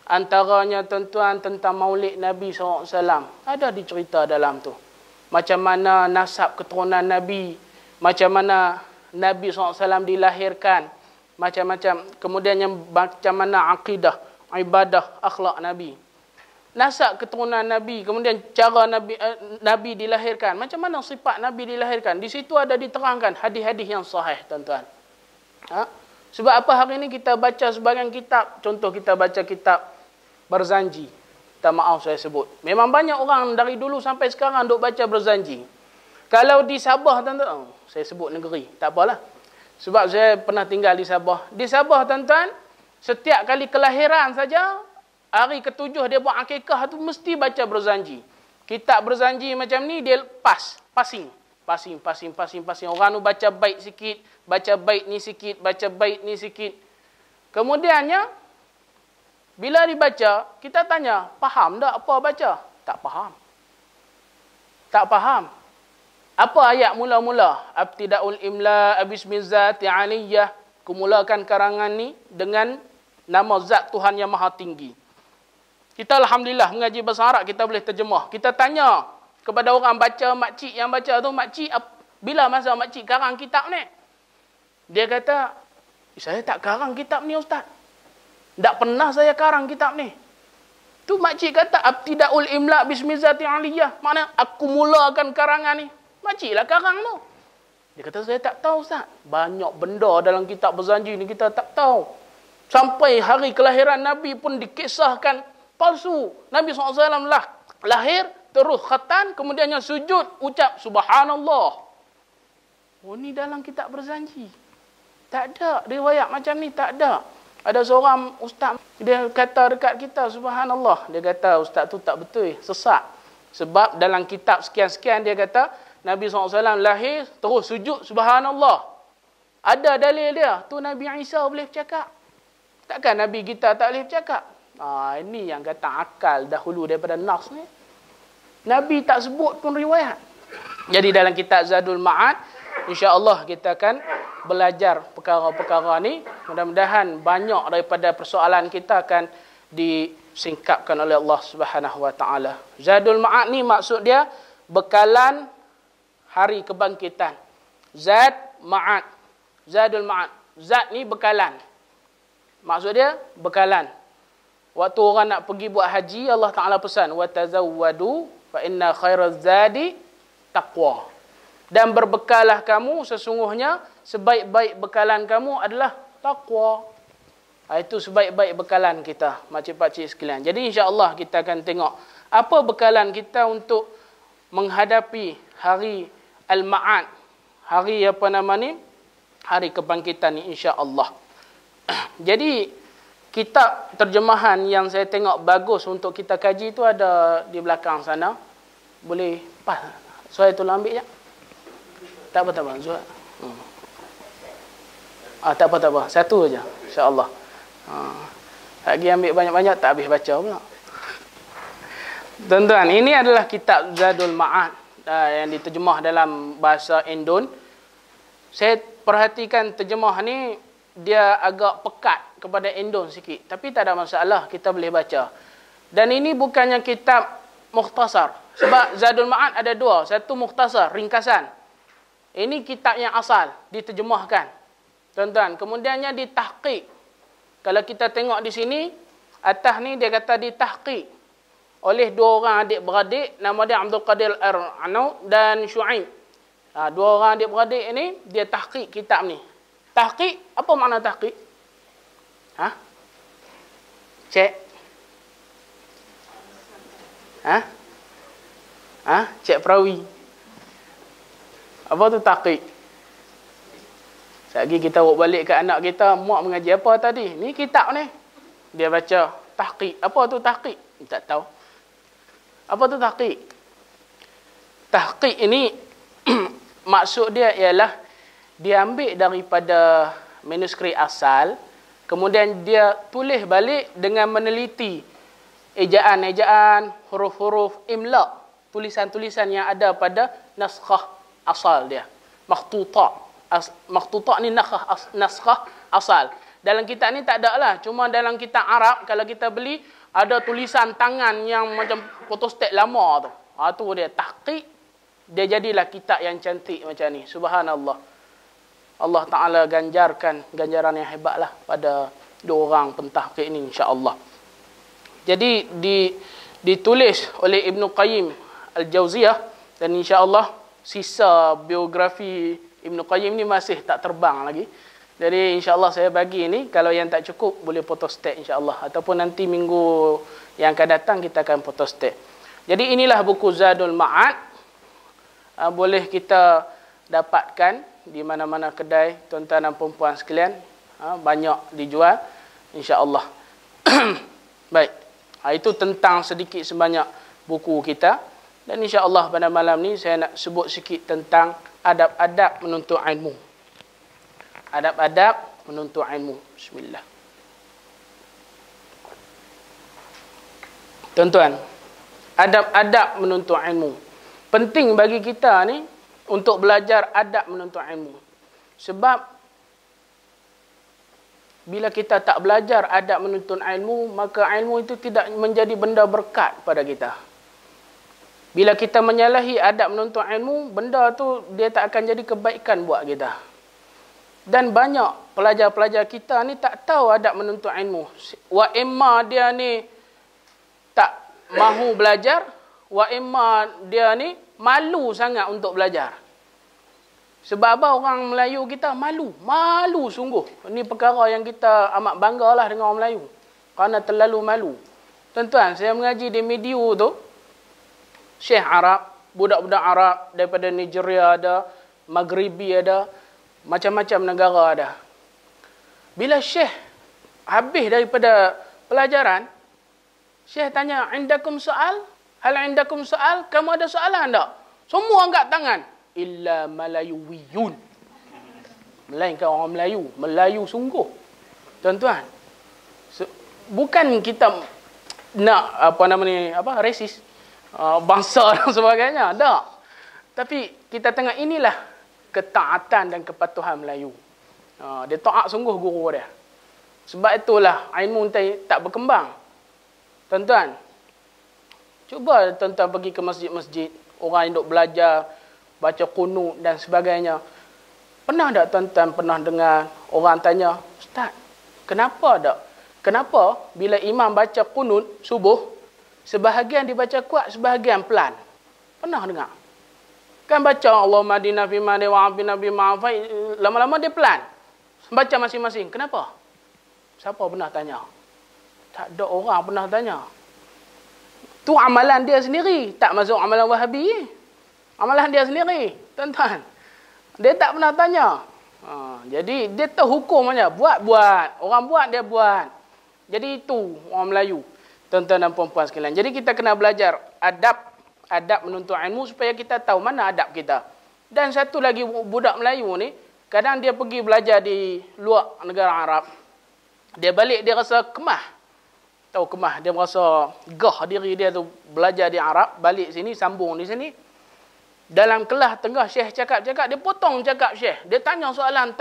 Antaranya tuan-tuan tentang maulid Nabi SAW. Ada dicerita dalam tu. Macam mana nasab keturunan Nabi. Macam mana Nabi SAW dilahirkan. Macam-macam. Kemudian yang macam mana akidah, ibadah, akhlak Nabi. Nasab keturunan Nabi. Kemudian cara Nabi dilahirkan. Macam mana sifat Nabi dilahirkan. Di situ ada diterangkan hadis-hadis yang sahih, tuan-tuan. Sebab apa hari ini kita baca sebagian kitab. Contoh kita baca kitab Berzanji. Tak maaf saya sebut. Memang banyak orang dari dulu sampai sekarang duk baca Berzanji. Kalau di Sabah, tuan-tuan. Saya sebut negeri. Tak apalah. Sebab saya pernah tinggal di Sabah. Di Sabah, tuan-tuan. Setiap kali kelahiran saja. Hari ketujuh dia buat akikah tu mesti baca Berzanji. Kitab Berzanji macam ni dia passing. Orang tu baca bait sikit. Baca bait ni sikit. Baca bait ni sikit. Kemudiannya. Bila dibaca, kita tanya, faham tak apa baca? Tak faham. Tak faham. Apa ayat mula-mula? Abtida'ul imla abismizati aliyah. Kumulakan karangan ni dengan nama zat Tuhan yang maha tinggi. Kita alhamdulillah mengaji bahasa Arab, kita boleh terjemah. Kita tanya kepada orang baca, makcik yang baca tu, makcik, bila masa makcik karang kitab ni? Dia kata, saya tak karang kitab ni ustaz. Tak pernah saya karang kitab ni. Tu makcik kata, abtida'ul imla bismizati aliyah. Mana aku mulakan karangan ni. Makcik lah karang tu. Dia kata, saya tak tahu ustaz. Banyak benda dalam kitab Berzanji ni kita tak tahu. Sampai hari kelahiran Nabi pun dikisahkan palsu. Nabi SAW lahir, terus khatan, kemudiannya sujud, ucap subhanallah. Oh, ni dalam kitab Berzanji. Tak ada riwayat macam ni, tak ada. Ada seorang ustaz, dia kata dekat kita, subhanallah. Dia kata, ustaz tu tak betul, sesat. Sebab dalam kitab sekian-sekian, dia kata, Nabi SAW lahir, terus sujud, subhanallah. Ada dalil dia. Tu Nabi Isa boleh bercakap. Takkan Nabi kita tak boleh bercakap? Ini yang kata akal dahulu daripada nas ni. Nabi tak sebut pun riwayat. Jadi dalam kitab Zadul Ma'ad, insya-Allah kita akan belajar perkara-perkara ni. Mudah-mudahan banyak daripada persoalan kita akan disingkapkan oleh Allah Subhanahu Wa Taala. Zadul Ma'ad ni maksud dia bekalan hari kebangkitan. Zad Ma'ad. Zadul Ma'ad. Zad ni bekalan. Maksud dia bekalan. Waktu orang nak pergi buat haji, Allah Taala pesan, wa tazawwadu fa inna khairaz zadi taqwa. Dan berbekalah kamu, sesungguhnya sebaik-baik bekalan kamu adalah taqwa. Itu sebaik-baik bekalan kita, makcik-pakcik sekalian. Jadi insya-Allah kita akan tengok apa bekalan kita untuk menghadapi hari Al-Ma'ad. Hari apa nama ni? Hari kebangkitan ni insya-Allah. Jadi kitab terjemahan yang saya tengok bagus untuk kita kaji tu ada di belakang sana. Boleh pas. Soal tu ambil je. Tak apa. Zuhad. Tak apa. Satu aja. Insya-Allah. Lagi ambil banyak-banyak tak habis baca pula. Tuan-tuan, ini adalah kitab Zadul Ma'ad yang diterjemah dalam bahasa Indon. Saya perhatikan terjemah ni dia agak pekat kepada Indon sikit, tapi tak ada masalah, kita boleh baca. Dan ini bukannya kitab mukhtasar. Sebab Zadul Ma'ad ada dua, satu mukhtasar, ringkasan. Ini kitab yang asal diterjemahkan. Tuan-tuan, kemudiannya ditahqiq. Kalau kita tengok di sini, atas ni dia kata ditahqiq oleh dua orang adik-beradik, nama dia Abdul Qadir Al-Arnaud dan Syuaib. Dua orang adik-beradik ini dia tahqiq kitab ni. Tahqiq, apa makna tahqiq? Cek. Cek perawi. Apa tu tahqiq? Lagi kita bawa balik ke anak kita, mak mengaji apa tadi? Ni kitab ni. Dia baca tahqiq. Apa tu tahqiq? Tak tahu. Apa tu tahqiq? Tahqiq ini maksud dia ialah dia ambil daripada manuskrip asal, kemudian dia tulis balik dengan meneliti ejaan-ejaan, huruf-huruf, imla, tulisan-tulisan yang ada pada naskah asal dia. Makhtutah ni naskah asal. Dalam kitab ni tak ada lah. Cuma dalam kitab Arab, kalau kita beli, ada tulisan tangan yang macam fotostat lama tu. Tu dia tahqiq. Dia jadilah kitab yang cantik macam ni. Subhanallah. Allah Ta'ala ganjarkan ganjaran yang hebat lah pada dua orang pentahqiq ni insya-Allah. Jadi ditulis oleh Ibn Qayyim Al-Jauziyah, dan insya-Allah sisa biografi Ibn Qayyim ni masih tak terbang lagi. Jadi insya-Allah saya bagi ni, kalau yang tak cukup boleh photostat insya-Allah, ataupun nanti minggu yang akan datang kita akan photostat. Jadi inilah buku Zadul Ma'ad. Boleh kita dapatkan di mana-mana kedai, tuan-tuan dan puan-puan sekalian. Banyak dijual insya-Allah. Baik. Itu tentang sedikit sebanyak buku kita. Dan insya-Allah pada malam ni saya nak sebut sikit tentang adab-adab menuntut ilmu. Adab-adab menuntut ilmu. Bismillah. Tuan-tuan, adab-adab menuntut ilmu. Penting bagi kita ni untuk belajar adab menuntut ilmu. Sebab bila kita tak belajar adab menuntut ilmu, maka ilmu itu tidak menjadi benda berkat pada kita. Bila kita menyalahi adab menuntut ilmu, benda tu dia tak akan jadi kebaikan buat kita. Dan banyak pelajar-pelajar kita ni tak tahu adab menuntut ilmu. Wa imma dia ni tak mahu belajar, wa imma dia ni malu sangat untuk belajar. Sebab apa orang Melayu kita malu? Malu sungguh. Ini perkara yang kita amat banggalah dengan orang Melayu. Kerana terlalu malu. Tuan-tuan, saya mengaji di Mediu tu, Syekh Arab, budak-budak Arab daripada Nigeria ada, Maghribi ada, macam-macam negara ada. Bila Syekh habis daripada pelajaran, Syekh tanya, "Indakum soal? Hal indakum soal? Kamu ada soalan tak?" Semua angkat tangan. Illa Malayuwiyun. Melainkan orang Melayu. Melayu sungguh. Tuan-tuan. Bukan kita nak resis. Bangsa dan sebagainya. Tak. Tapi kita tengok inilah ketaatan dan kepatuhan Melayu. Dia taat sungguh guru dia. Sebab itulah ilmu tak berkembang. Tuan-tuan, cuba tuan-tuan pergi ke masjid-masjid, orang yang duk belajar, baca qunut dan sebagainya. Pernah tak tuan-tuan pernah dengar orang tanya, Ustaz, kenapa bila imam baca qunut subuh, sebahagian dibaca kuat, sebahagian pelan? Pernah dengar? Kan baca Allahumma adina fi ma wa afina bi ma'afai, lama-lama dia pelan. Baca masing-masing. Kenapa? Siapa pernah tanya? Tak ada orang pernah tanya. Tu amalan dia sendiri. Tak masuk amalan Wahabi. Amalan dia sendiri. Tuan-tuan. Dia tak pernah tanya. Jadi dia tahu hukumnya. Buat-buat. Orang buat, dia buat. Jadi itu orang Melayu. Tuan-tuan dan puan-puan sekalian. Jadi kita kena belajar adab menuntut ilmu supaya kita tahu mana adab kita. Dan satu lagi budak Melayu ni, kadang dia pergi belajar di luar negara Arab. Dia balik, dia rasa kemah. Tahu kemah, dia merasa gah diri dia tu belajar di Arab, balik sini, sambung di sini. Dalam kelas tengah Syekh cakap-cakap, dia potong cakap Syekh. Dia tanya soalan,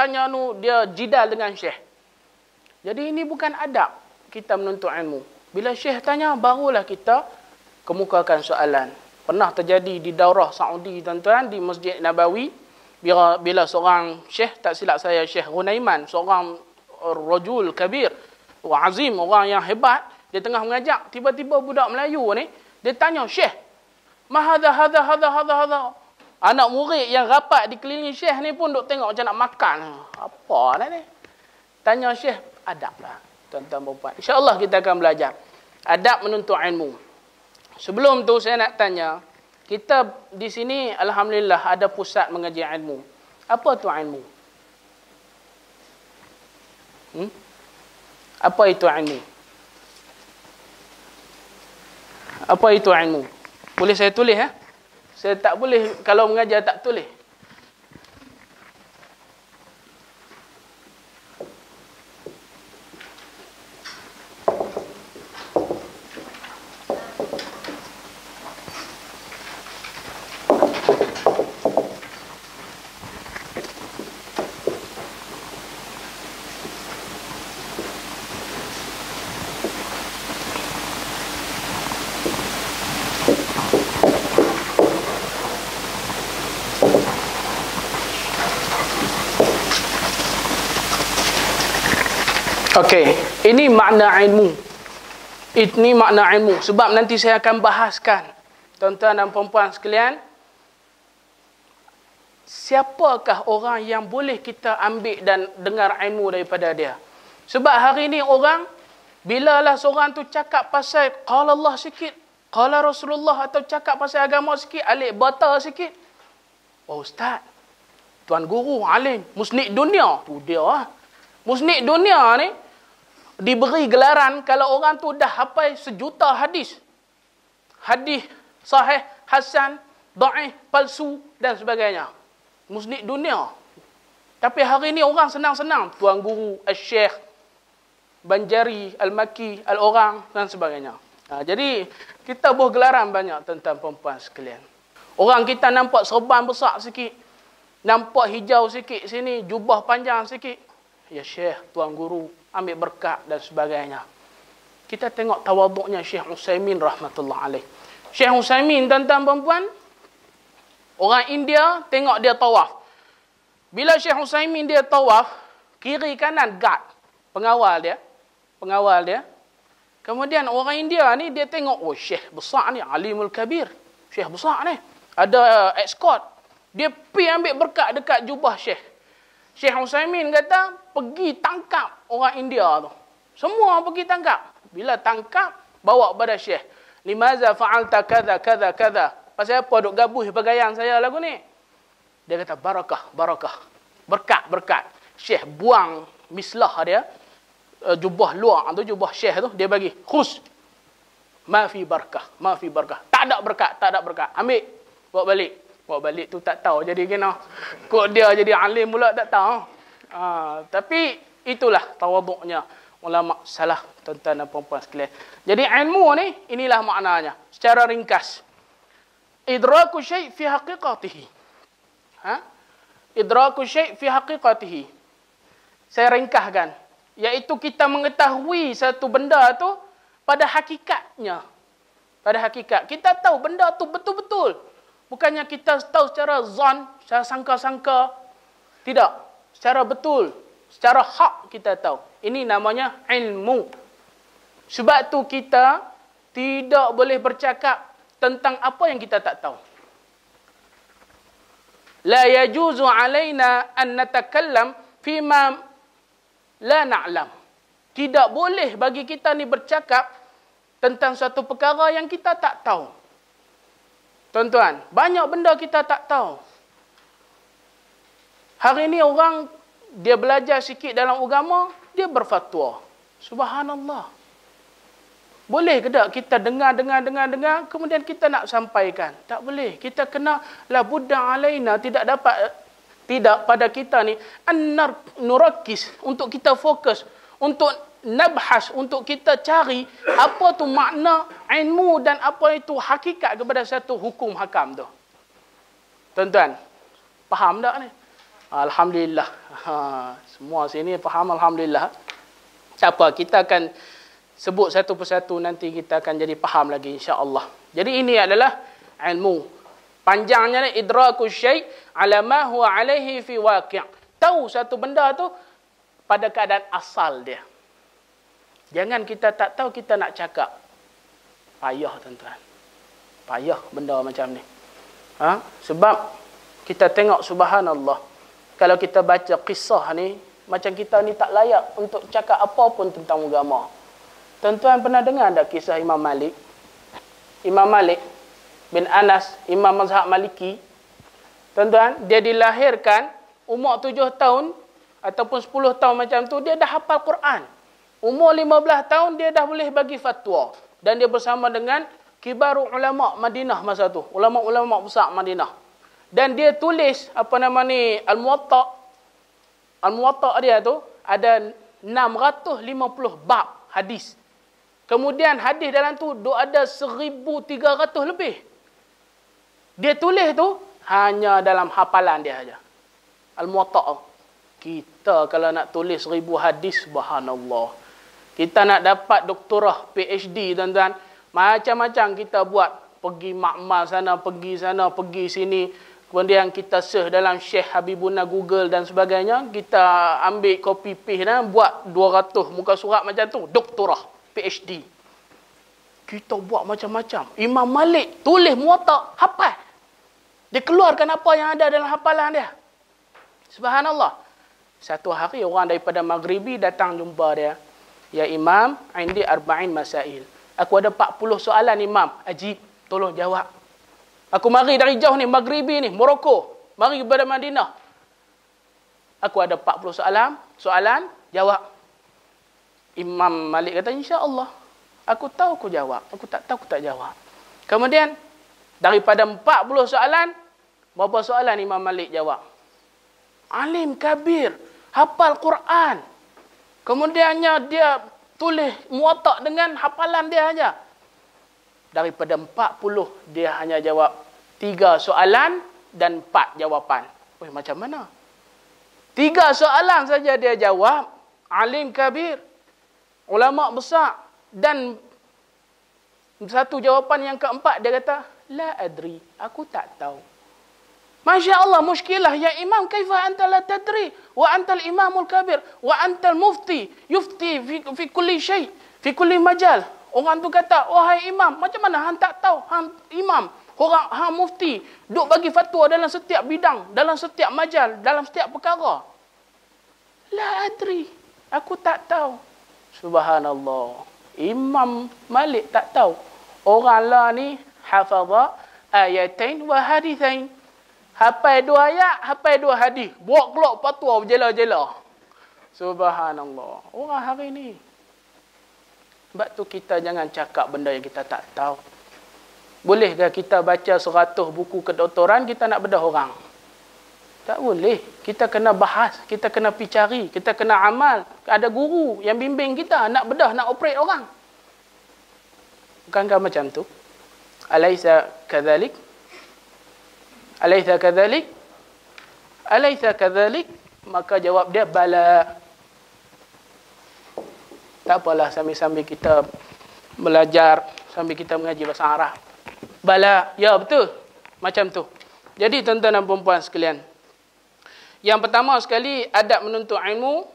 dia jidal dengan Syekh. Jadi ini bukan adab kita menuntut ilmu. Bila Syekh tanya, barulah kita kemukakan soalan. Pernah terjadi di daurah Saudi, tuan-tuan, di Masjid Nabawi, bila seorang Syekh, tak silap saya Syekh Ghunaiman, seorang rajul kabir, azim, orang yang hebat, dia tengah mengajak, tiba-tiba budak Melayu ni, dia tanya, Syekh, mahadha hadha. Anak murid yang rapat di keliling Syekh ni pun duk tengok macam nak makan. Apa lah ni? Tanya Syekh, adab lah. Tuan-tuan perempuan. InsyaAllah kita akan belajar. Adab menuntut ilmu. Sebelum tu saya nak tanya, kita di sini alhamdulillah ada pusat mengaji ilmu. Apa tu ilmu? Apa itu ilmu? Apa itu ilmu? Boleh saya tulis? Saya tak boleh kalau mengajar tak tulis. Okey, ini makna ilmu. Ini makna ilmu. Sebab nanti saya akan bahaskan, tuan-tuan dan puan-puan sekalian, siapakah orang yang boleh kita ambil dan dengar ilmu daripada dia. Sebab hari ini orang, bilalah seorang tu cakap pasal qala Allah sikit, qala Rasulullah, atau cakap pasal agama sikit, alik bata sikit. Oh ustaz, tuan guru, alim, musnid dunia. Tu dia lah. Musnid dunia ni, diberi gelaran kalau orang tu dah hafal 1 juta hadis. Hadis sahih, hasan, dhaif, palsu dan sebagainya. Musnid dunia. Tapi hari ni orang senang-senang. Tuan guru, Al-Syekh, Banjari, Al-Maki, Al-Orang dan sebagainya. Jadi, kita buat gelaran banyak tentang perempuan sekalian. Orang kita nampak serban besar sikit. Nampak hijau sikit sini, jubah panjang sikit. Ya Syekh, tuan guru, ambil berkat dan sebagainya. Kita tengok tawaduknya Syekh Utsaimin rahmatullah alaih. Syekh Utsaimin, tuan-tuan perempuan, orang India tengok dia tawaf. Bila Syekh Utsaimin dia tawaf, kiri kanan guard, pengawal dia. Kemudian orang India ni dia tengok, oh Syekh besar ni, alimul kabir. Syekh besar ni, ada escort. Dia pergi ambil berkat dekat jubah Syekh. Syekh Utsaimin kata, pergi tangkap orang India tu. Semua pergi tangkap. Bila tangkap, bawa kepada Syekh. Limaza fa'alta kadha, kadha, kadha. Pasal apa duk gabuh pakaian saya lagu ni? Dia kata, barakah. Berkat. Syekh buang mislah dia. Jubah luar tu, jubah Syekh tu. Dia bagi, khus. Ma fi barakah. Tak ada berkat. Ambil. Bawa balik. Bawa balik tu tak tahu jadi kena. Kok dia jadi alim pula tak tahu. Tapi itulah tawaduknya ulama salaf, tuan-tuan dan puan-puan sekalian. Jadi ilmu ni inilah maknanya secara ringkas. Idraku syai' fi haqiqatihi. Idraku syai' fi haqiqatihi. Saya ringkaskan, iaitu kita mengetahui satu benda tu pada hakikatnya. Pada hakikat. Kita tahu benda tu betul-betul. Bukannya kita tahu secara zon, secara sangka-sangka. Tidak. Secara betul. Secara hak kita tahu. Ini namanya ilmu. Sebab tu kita tidak boleh bercakap tentang apa yang kita tak tahu. La yajuzu alaina an natakallam fima la na'lam. Tidak boleh bagi kita ni bercakap tentang suatu perkara yang kita tak tahu. Tuan-tuan, banyak benda kita tak tahu. Hari ini orang, dia belajar sikit dalam agama, dia berfatwa. Subhanallah. Boleh ke tak kita dengar, kemudian kita nak sampaikan? Tak boleh. Kita kena, la budda alaina, tidak pada kita ni, nurakis, untuk kita fokus, untuk nabhas, untuk kita cari apa tu makna ilmu dan apa itu hakikat kepada satu hukum hakam tu. Tuan-tuan, faham tak ni? Alhamdulillah. Semua sini faham, alhamdulillah. Tak apa, kita akan sebut satu persatu, nanti kita akan jadi faham lagi insya-Allah. Jadi ini adalah ilmu. Panjangnya ni idraku syai' ala ma huwa alaihi fi waqi'. Tahu satu benda tu pada keadaan asal dia. Jangan kita tak tahu kita nak cakap. Payah tuan-tuan. Payah benda macam ni. Sebab kita tengok subhanallah. Kalau kita baca kisah ni, macam kita ni tak layak untuk cakap apa pun tentang agama. Tuan-tuan pernah dengar tak kisah Imam Malik? Imam Malik bin Anas, Imam Mazhab Maliki. Tuan-tuan, dia dilahirkan umur 7 tahun ataupun 10 tahun macam tu, dia dah hafal Quran. Umur 15 tahun dia dah boleh bagi fatwa. Dan dia bersama dengan kibaru ulama Madinah masa tu. Ulama-ulama besar Madinah. Dan dia tulis apa nama ni Al-Muwatta. Al-Muwatta dia tu ada 650 bab hadis. Kemudian hadis dalam tu ada 1,300 lebih. Dia tulis tu hanya dalam hafalan dia saja. Al-Muwatta. Kita kalau nak tulis 1,000 hadis, subhanallah. Kita nak dapat doktorah, PhD, tuan-tuan. Macam-macam kita buat. Pergi makmal sana, pergi sini. Kemudian kita search dalam Syekh Habibuna Google dan sebagainya. Kita ambil copy paste dan buat 200 muka surat macam tu. Doktorah, PhD. Kita buat macam-macam. Imam Malik tulis Muwatta, hafal. Dia keluarkan apa yang ada dalam hafalan dia. Subhanallah. Satu hari orang daripada Maghribi datang jumpa dia. Ya Imam, indi 40 masail. Aku ada 40 soalan Imam. Ajib, tolong jawab. Aku mari dari jauh ni, Maghribi ni, Morocco. Mari kepada Madinah. Aku ada 40 soalan, jawab. Imam Malik kata, insya-Allah. Aku tahu aku jawab. Aku tak tahu aku tak jawab. Kemudian, daripada 40 soalan, berapa soalan Imam Malik jawab? Alim kabir, hafal Quran. Kemudiannya dia tulis Muwatta dengan hafalan dia saja. Daripada 40, dia hanya jawab 3 soalan dan 4 jawapan. Macam mana? 3 soalan saja dia jawab. Alim kabir, ulama besar. Dan satu jawapan yang keempat, dia kata, la adri, aku tak tahu. Masya Allah, muskilah. Ya Imam, kaifa anta la tadri? Wa antal imamul kabir. Wa antal mufti. Yufti fi kulli syai. Fi kulli majal. Orang tu kata, wahai Imam, macam mana hang tak tahu? Hang Imam, hang mufti. Duk bagi fatwa dalam setiap bidang. Dalam setiap majal. Dalam setiap perkara. La adri. Aku tak tahu. Subhanallah. Imam Malik tak tahu. Orang lah ni hafadha ayatain wa hadithain. Hafal 2 ayat, hafal 2 hadis. Buat kelak fatwa berjela-jela. Subhanallah. Orang hari ni. Sebab tu kita jangan cakap benda yang kita tak tahu. Bolehkah kita baca 100 buku kedoktoran, kita nak bedah orang? Tak boleh. Kita kena bahas, kita kena pergi cari, kita kena amal. Ada guru yang bimbing kita nak bedah, nak operate orang. Bukankah macam tu? Alaysa kadzalik? Alaysa kadzalik? Alaysa kadzalik? Maka jawab dia, bala. Tak apalah, sambil-sambil kita belajar, sambil kita mengaji bahasa Arab. Bala, ya betul. Macam tu. Jadi tuan-tuan dan puan-puan sekalian, yang pertama sekali, adab menuntut ilmu.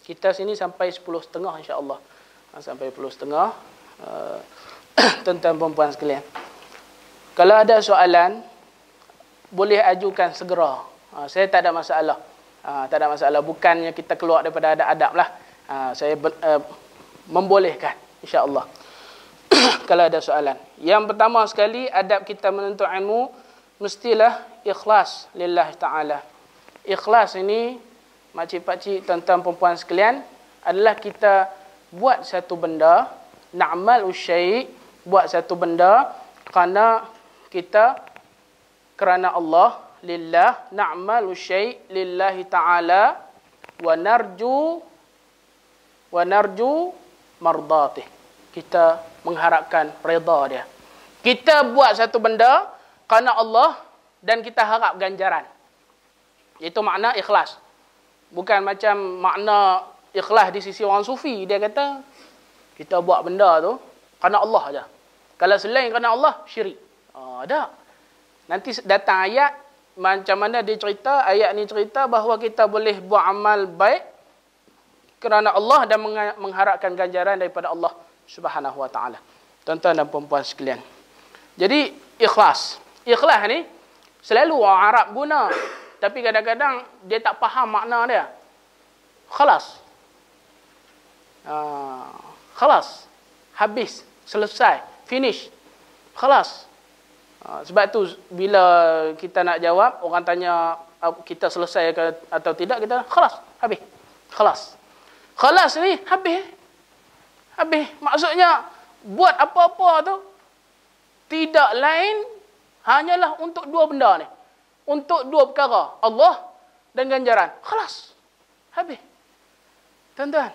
Kita sini sampai 10.30 insya-Allah. Sampai 10.30. Tuan-tuan puan-puan sekalian, kalau ada soalan, boleh ajukan segera. Saya tak ada masalah. Tak ada masalah. Bukannya kita keluar daripada adab lah. Saya membolehkan insya-Allah. Kalau ada soalan. Yang pertama sekali, adab kita menuntut ilmu, mestilah ikhlas lillahi ta'ala. Ikhlas ini, makcik-pakcik, tuan-tuan perempuan sekalian, adalah kita buat satu benda, na'mal usyai', buat satu benda kerana kita, kerana Allah, lillah, na'mal usyai' lillahi ta'ala, wa narju mardatih. Kita mengharapkan redha dia. Kita buat satu benda kerana Allah dan kita harap ganjaran. Itu makna ikhlas. Bukan macam makna ikhlas di sisi orang sufi. Dia kata, kita buat benda tu kerana Allah aja. Kalau selain kerana Allah, syirik. Tak. Nanti datang ayat, macam mana dia cerita, ayat ni cerita bahawa kita boleh buat amal baik kerana Allah dan mengharapkan ganjaran daripada Allah Subhanahu wa ta'ala. Tuan-tuan dan puan-puan sekalian. Jadi, ikhlas. Ikhlas ni, selalu orang Arab guna. Tapi kadang-kadang, dia tak faham makna dia. Khalas. Khalas. Habis. Selesai. Finish. Khalas. Sebab tu, bila kita nak jawab, orang tanya kita selesai atau tidak, kita khalas. Habis. Khalas. Khalas ni, habis. Habis. Maksudnya, buat apa-apa tu, tidak lain, hanyalah untuk dua benda ni. Untuk dua perkara. Allah dan ganjaran. Khalas. Habis. Tuan-tuan.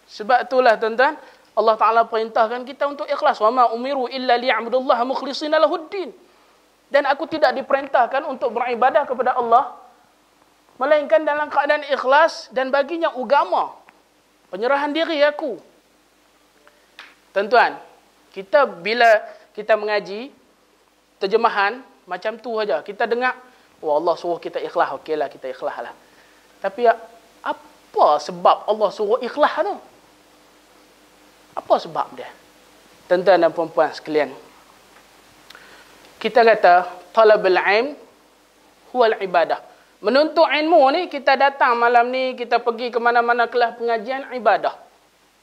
Sebab itulah tuan-tuan, Allah Ta'ala perintahkan kita untuk ikhlas. Wa ma umiru illa liya'budullaha mukhlishina lahuddin. Dan aku tidak diperintahkan untuk beribadah kepada Allah, melainkan dalam keadaan ikhlas dan baginya agama. Penyerahan diri aku. Tuan-tuan, kita bila kita mengaji, terjemahan, macam tu saja. Kita dengar, oh Allah suruh kita ikhlas, okeylah kita ikhlas lah. Tapi apa sebab Allah suruh ikhlas tu? Apa sebab dia? Tuan-tuan dan puan-puan sekalian, kita kata, talabul ilm huwal ibadah. Menuntut ilmu ni, kita datang malam ni, kita pergi ke mana-mana kelas pengajian, ibadah.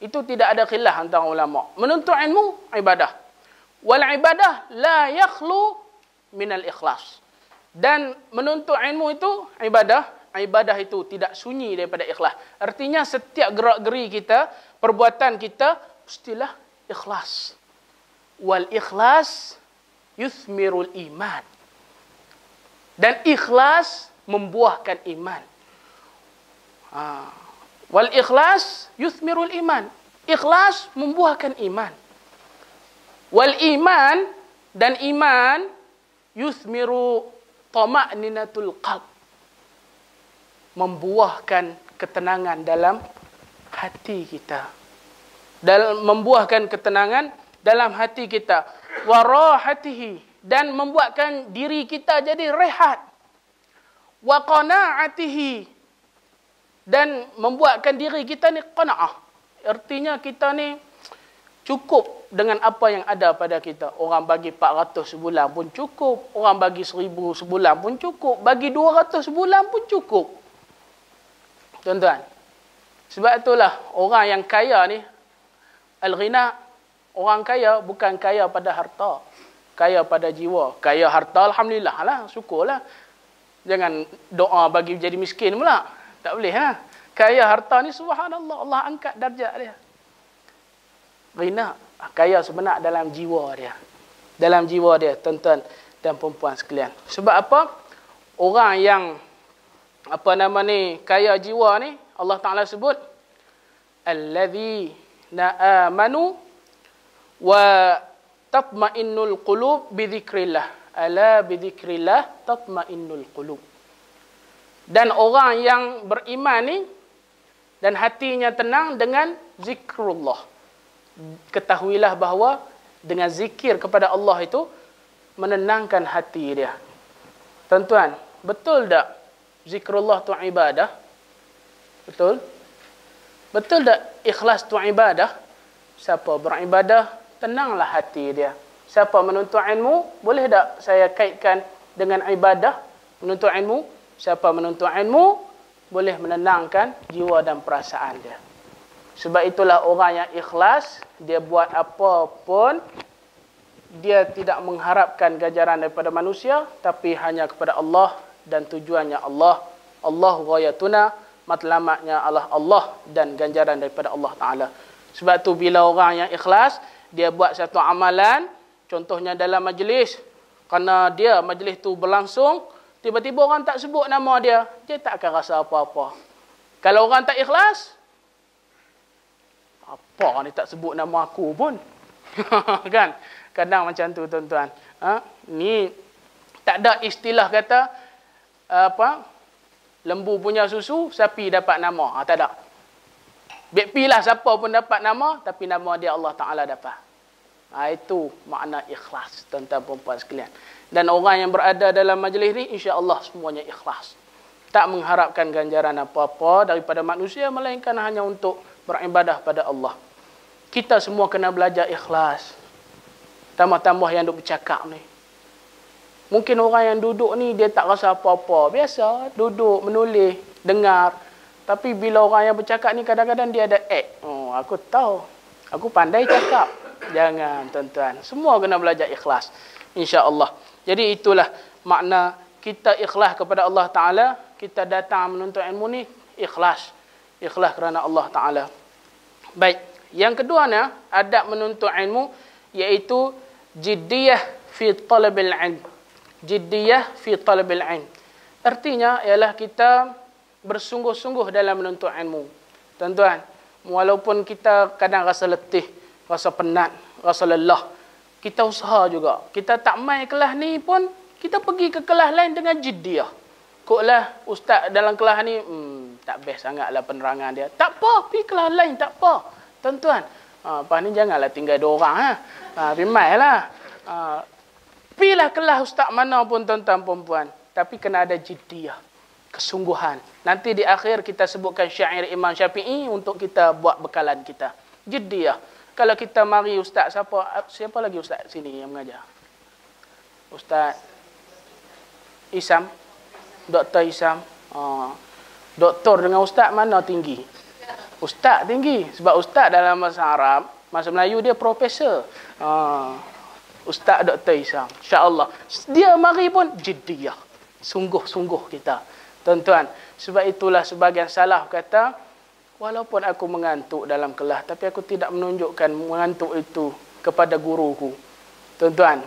Itu tidak ada khilaf antara ulama. Menuntut ilmu, ibadah. Wal ibadah la yakhlu minal ikhlas. Dan menuntut ilmu itu, ibadah. Ibadah itu tidak sunyi daripada ikhlas. Artinya setiap gerak-geri kita, perbuatan kita, mestilah ikhlas. Wal ikhlas yuthmirul iman. Dan ikhlas membuahkan iman. Wal ikhlas yuthmirul iman. Ikhlas membuahkan iman. Wal iman dan iman yuthmiru tama'ninatul qalb. Membuahkan ketenangan dalam hati kita. Membuahkan ketenangan dalam hati kita. Warahatihi. Dan membuatkan diri kita jadi rehat. Wa qana'atihi. Dan membuatkan diri kita ni qana'ah. Artinya kita ni cukup dengan apa yang ada pada kita. Orang bagi 400 sebulan pun cukup. Orang bagi 1000 sebulan pun cukup. Bagi 200 sebulan pun cukup. Tuan-tuan. Sebab itulah orang yang kaya ni, al-ghina, orang kaya bukan kaya pada harta. Kaya pada jiwa. Kaya harta, alhamdulillah lah. Syukurlah. Jangan doa bagi jadi miskin pula. Tak boleh ha. Kaya harta ni subhanallah. Allah angkat darjat dia. Ghina. Kaya sebenar dalam jiwa dia. dalam jiwa dia, tuan-tuan dan puan-puan sekalian. Sebab apa? Orang yang kaya jiwa ni, Allah Taala sebut alladzina amanu wa tatma'innul qulub bidzikrillah. Ala bidzikrillah tatma'innul qulub. Dan orang yang beriman ni dan hatinya tenang dengan zikrullah. Ketahuilah bahawa dengan zikir kepada Allah itu menenangkan hati dia. Tuan-tuan, betul tak zikrullah tu ibadah? Betul? Betul tak ikhlas tu ibadah? Siapa beribadah, tenanglah hati dia. Siapa menuntut ilmu, boleh tak saya kaitkan dengan ibadah? Menuntut ilmu, siapa menuntut ilmu, boleh menenangkan jiwa dan perasaan dia. Sebab itulah orang yang ikhlas, dia buat apa pun, dia tidak mengharapkan ganjaran daripada manusia, tapi hanya kepada Allah dan tujuannya Allah. Allah ghayatuna, matlamatnya Allah dan ganjaran daripada Allah Ta'ala. Sebab tu bila orang yang ikhlas, dia buat satu amalan, contohnya dalam majlis, kerana dia majlis tu berlangsung, tiba-tiba orang tak sebut nama dia, dia tak akan rasa apa-apa. Kalau orang tak ikhlas, apa ni tak sebut nama aku pun. Kan? Kadang macam tu, tuan-tuan. Ni tak ada istilah kata lembu punya susu, sapi dapat nama. Tak ada. Bekpilah siapa pun dapat nama, tapi nama dia Allah Ta'ala dapat. Itu makna ikhlas, tuan-tuan perempuan sekalian. Dan orang yang berada dalam majlis ni, insya-Allah semuanya ikhlas. Tak mengharapkan ganjaran apa-apa daripada manusia, melainkan hanya untuk beribadah pada Allah. Kita semua kena belajar ikhlas. Tambah-tambah yang duk bercakap ni. Mungkin orang yang duduk ni, dia tak rasa apa-apa. Biasa, duduk, menulis, dengar. Tapi bila orang yang bercakap ni, kadang-kadang dia ada act. Oh, aku tahu. Aku pandai cakap. Jangan, tuan-tuan. Semua kena belajar ikhlas. InsyaAllah. Jadi itulah makna kita ikhlas kepada Allah Ta'ala. Kita datang menuntut ilmu ni, ikhlas. Ikhlas kerana Allah Ta'ala. Baik. Yang kedua ni, adab menuntut ilmu, iaitu jiddiyah fi talabil ilm. Jiddiyah fi talabil ilm. Artinya ialah kita bersungguh-sungguh dalam menuntut ilmu. Tuan-tuan, walaupun kita kadang rasa letih, rasa penat, rasa lelah, kita usaha juga. Kita tak main kelas ni pun, kita pergi ke kelas lain dengan jiddiyah. Koklah ustaz dalam kelas ni, tak best sangatlah penerangan dia. Tak apa, pergi kelas lain, tak apa. Tuan-tuan, lepas ni janganlah tinggal dua orang. Rimailah. Pergilah kelas ustaz mana pun, tuan-tuan perempuan. Tapi kena ada jiddiyah, kesungguhan. Nanti di akhir kita sebutkan syair Imam Syafi'i untuk kita buat bekalan kita. Jiddiyah. Kalau kita mari ustaz, siapa lagi ustaz sini yang mengajar? Ustaz Isam, Dr. Isam. Doktor dengan ustaz mana tinggi? Ustaz tinggi. Sebab ustaz dalam bahasa Arab, bahasa Melayu dia profesor. Ustaz Dr. Isam. InsyaAllah. Dia mari pun jiddiyah. Sungguh-sungguh kita. Tuan-tuan, sebab itulah sebagian salaf kata, walaupun aku mengantuk dalam kelas, tapi aku tidak menunjukkan mengantuk itu kepada guruku. Tuan-tuan,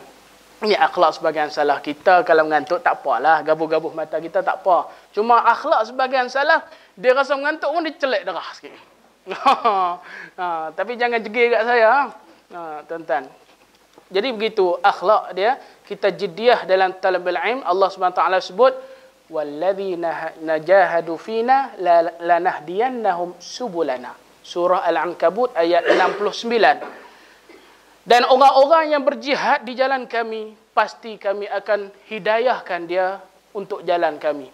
ini akhlak sebagian salaf. Kita kalau mengantuk tak apalah, gabuh-gabuh mata kita tak apa. Cuma akhlak sebagian salaf, dia rasa mengantuk pun dia celek darah sikit. Tapi jangan jegir kat saya. Tuan-tuan. Jadi begitu akhlak dia. Kita jiddiyah dalam talabul ilm. Allah SWT sebut, walladzina najahadu fina lanahdiyannahum subulana. Surah Al-Ankabut ayat 69. Dan orang-orang yang berjihad di jalan kami, pasti kami akan hidayahkan dia untuk jalan kami.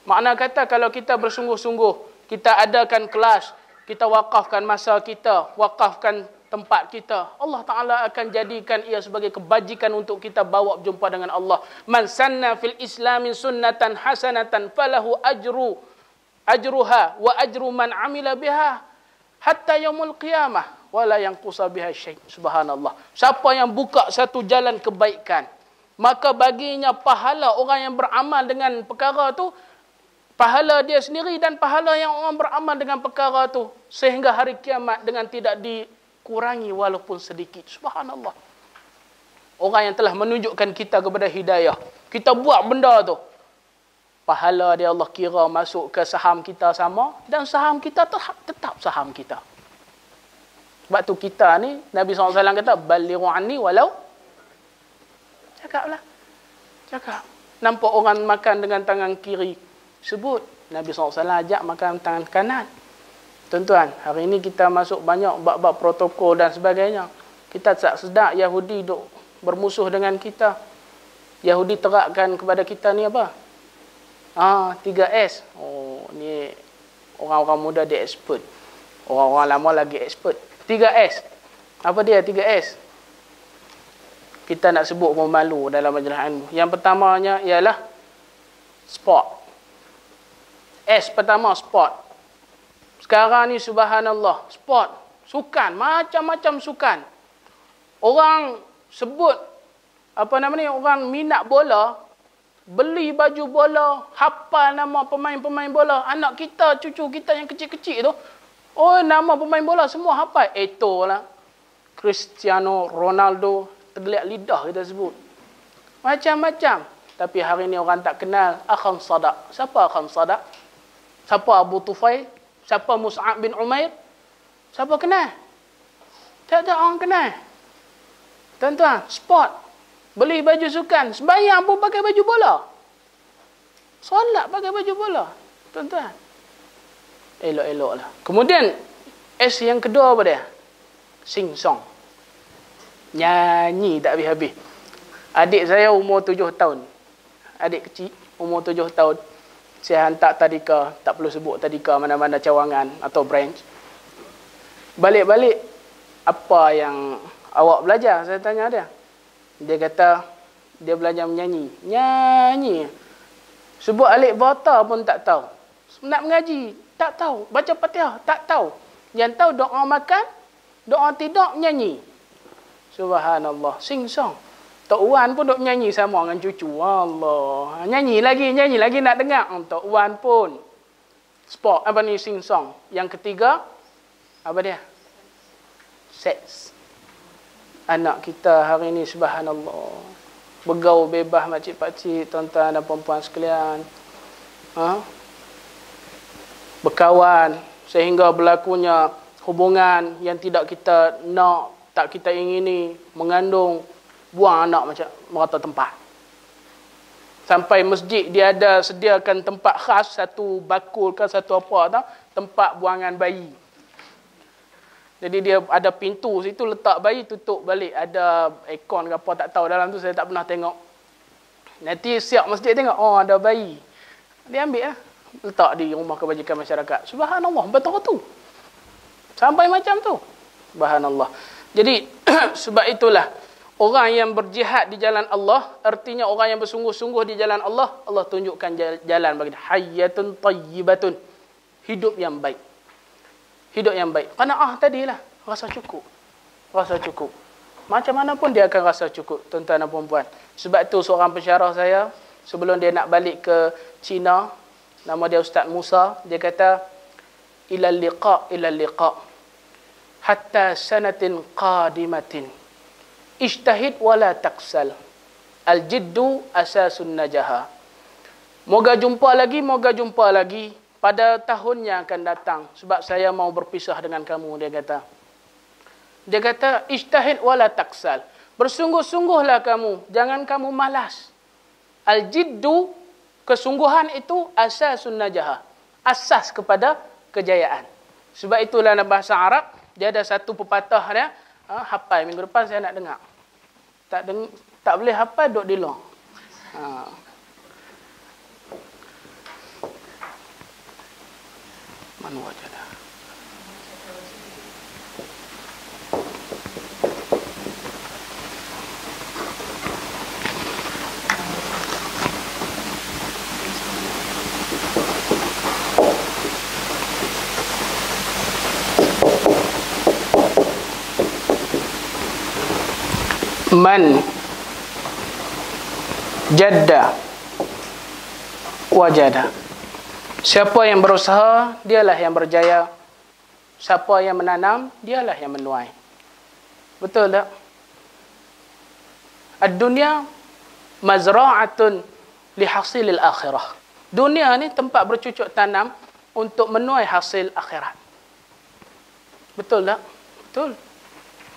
Makna kata kalau kita bersungguh-sungguh, kita adakan kelas, kita wakafkan masa kita, wakafkan tempat kita, Allah Ta'ala akan jadikan ia sebagai kebajikan untuk kita bawa berjumpa dengan Allah. Man sanna fil islami sunnatan hasanatan falahu ajruha wa ajru man amila biha hatta yaumul qiyamah wala yanqusa biha syai'. Subhanallah. Siapa yang buka satu jalan kebaikan, maka baginya pahala orang yang beramal dengan perkara tu, pahala dia sendiri dan pahala yang orang beramal dengan perkara tu, sehingga hari kiamat dengan tidak dikurangi walaupun sedikit. Subhanallah. Orang yang telah menunjukkan kita kepada hidayah. Kita buat benda tu. Pahala dia Allah kira masuk ke saham kita sama. Dan saham kita tetap saham kita. Sebab tu kita ni, Nabi SAW kata, Balighu anni walau. Cakaplah. Cakap. Nampak orang makan dengan tangan kiri. Sebut. Nabi SAW ajak makan tangan kanan. Tuan-tuan, hari ini kita masuk banyak bab-bab protokol dan sebagainya. Kita tak sedar Yahudi duk bermusuh dengan kita. Yahudi terapkan kepada kita ni apa? 3S. Oh, ni orang-orang muda dia expert. Orang-orang lama lagi expert. 3S. Apa dia 3S? Kita nak sebut pun malu dalam majlis ilmu. Yang pertamanya ialah sport. S pertama sport. Sekarang ni subhanallah, sport, sukan, macam-macam sukan. Orang sebut orang minat bola, beli baju bola, hafal nama pemain-pemain bola. Anak kita, cucu kita yang kecil-kecil tu, oh nama pemain bola semua hafal. Eto'o lah, Cristiano Ronaldo, tergeliat lidah kita sebut. Macam-macam. Tapi hari ni orang tak kenal Akham Sadak. Siapa Akham Sadak? Siapa Abu Tufail? Siapa Mus'ab bin Umair? Siapa kenal? Tak ada orang kenal. Tuan-tuan, sport. Beli baju sukan. Sembahyang pun pakai baju bola. Solat pakai baju bola. Tuan-tuan. Elok-elok lah. Kemudian, S yang kedua apa dia? Sing song. Nyanyi tak habis-habis. Adik saya umur 7 tahun. Adik kecil, umur 7 tahun. Saya hantar tadika, tak perlu sebut tadika mana-mana cawangan atau branch. Balik-balik, apa yang awak belajar? Saya tanya dia. Dia kata, dia belajar menyanyi. Nyanyi. Sebut alif bata pun tak tahu. Nak mengaji, tak tahu. Baca Fatihah, tak tahu. Yang tahu doa makan, doa tidur, nyanyi. Subhanallah, sing song. Tok Wan pun duk nyanyi sama dengan cucu. Allah. Nyanyi lagi nak dengar. Tok Wan pun. Sport, sing song. Yang ketiga, apa dia? Seks. Anak kita hari ini, subhanallah. Bergaul bebas makcik-pakcik, tuan-tuan dan perempuan sekalian. Berkawan. Sehingga berlakunya hubungan yang tidak kita nak, tak kita ingini. Mengandung. Buang anak macam merata tempat. Sampai masjid dia ada sediakan tempat khas, satu bakul ke satu apa tau, tempat buangan bayi. Jadi dia ada pintu situ, letak bayi, tutup balik. Ada aircon ke apa tak tahu dalam tu, saya tak pernah tengok. Nanti siap masjid tengok, oh ada bayi. Dia ambil lah, letak di rumah kebajikan masyarakat. Subhanallah, betul tu. Sampai macam tu. Subhanallah. Jadi sebab itulah orang yang berjihad di jalan Allah, artinya orang yang bersungguh-sungguh di jalan Allah, Allah tunjukkan jalan bagi dia. Hayyatun tayyibatun. Hidup yang baik. Hidup yang baik. Qanaah tadilah. Rasa cukup. Rasa cukup. Macam mana pun dia akan rasa cukup, tuan-tuan dan perempuan. Sebab tu seorang pensyarah saya, sebelum dia nak balik ke China, nama dia Ustaz Musa, dia kata, ilal liqa, hatta sanatin qadimatin. Ijtahid wala taksal. Al-jiddu asasun najaha. Moga jumpa lagi pada tahun yang akan datang. Sebab saya mau berpisah dengan kamu, dia kata. Dia kata, ijtahid wala taksal. Bersungguh-sungguhlah kamu. Jangan kamu malas. Al-jiddu, kesungguhan itu asasun najaha. Asas kepada kejayaan. Sebab itulah dalam bahasa Arab, dia ada satu pepatah dia, hafal minggu depan saya nak dengar. Tak boleh hafal, duduk di luar. Mana wajah dah? Man jadda wajada. Siapa yang berusaha, dialah yang berjaya. Siapa yang menanam, dialah yang menuai. Betul tak? Ad-dunya mazra'atun lihasilil akhirah. Dunia ni tempat bercucuk tanam untuk menuai hasil akhirat. Betul tak? Betul.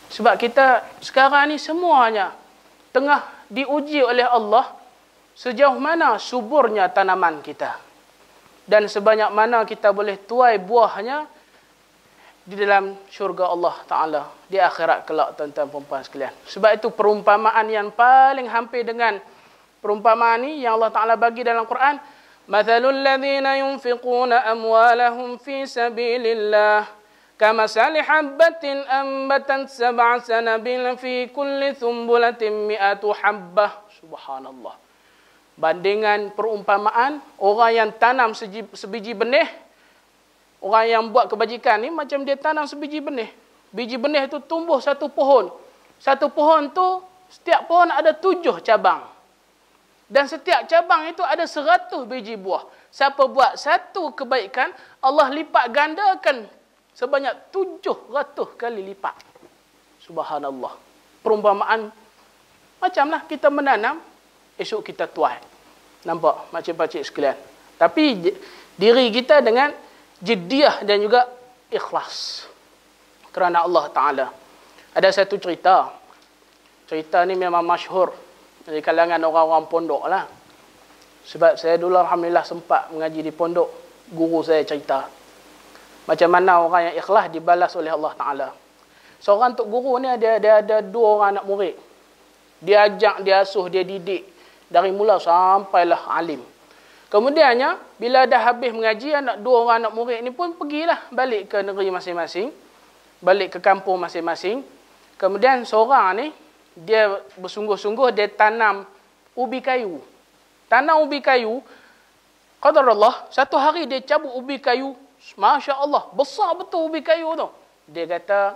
Sebab kita sekarang ni semuanya tengah diuji oleh Allah sejauh mana suburnya tanaman kita. Dan sebanyak mana kita boleh tuai buahnya di dalam syurga Allah Ta'ala. Di akhirat kelak, tuan-tuan perempuan sekalian. Sebab itu perumpamaan yang paling hampir dengan perumpamaan ni yang Allah Ta'ala bagi dalam Quran. Mathalul ladhina yunfiquna amwalahum fi sabilillah. Kamasali habbatin ambatan sab'a sanabil fi kulli thumbulatin mi'atu habbah. Subhanallah. Bandingan perumpamaan orang yang tanam sebiji benih. Orang yang buat kebajikan ni macam dia tanam sebiji benih. Biji benih itu tumbuh satu pohon. Satu pohon tu, setiap pohon ada 7 cabang. Dan setiap cabang itu ada 100 biji buah. Siapa buat satu kebaikan, Allah lipat gandakan sebanyak 700 kali lipat. Subhanallah. Perumpamaan macamlah kita menanam, esok kita tuai. Nampak makcik-pakcik sekalian. Tapi diri kita dengan jiddiah dan juga ikhlas. Kerana Allah Ta'ala. Ada satu cerita. Cerita ni memang masyhur di kalangan orang-orang pondok lah. Sebab saya dulu alhamdulillah sempat mengaji di pondok. Guru saya cerita macam mana orang yang ikhlas dibalas oleh Allah Ta'ala. Seorang tok guru ni dia ada 2 orang anak murid. Dia ajak, dia asuh, dia didik dari mula sampailah alim. Kemudiannya bila dah habis mengaji, 2 orang anak murid ni pun pergilah balik ke negeri masing-masing, balik ke kampung masing-masing. Kemudian seorang ni dia bersungguh-sungguh dia tanam ubi kayu. Tanam ubi kayu, qadarullah, satu hari dia cabut ubi kayu, masya-Allah, besar betul ubi kayu tu. Dia kata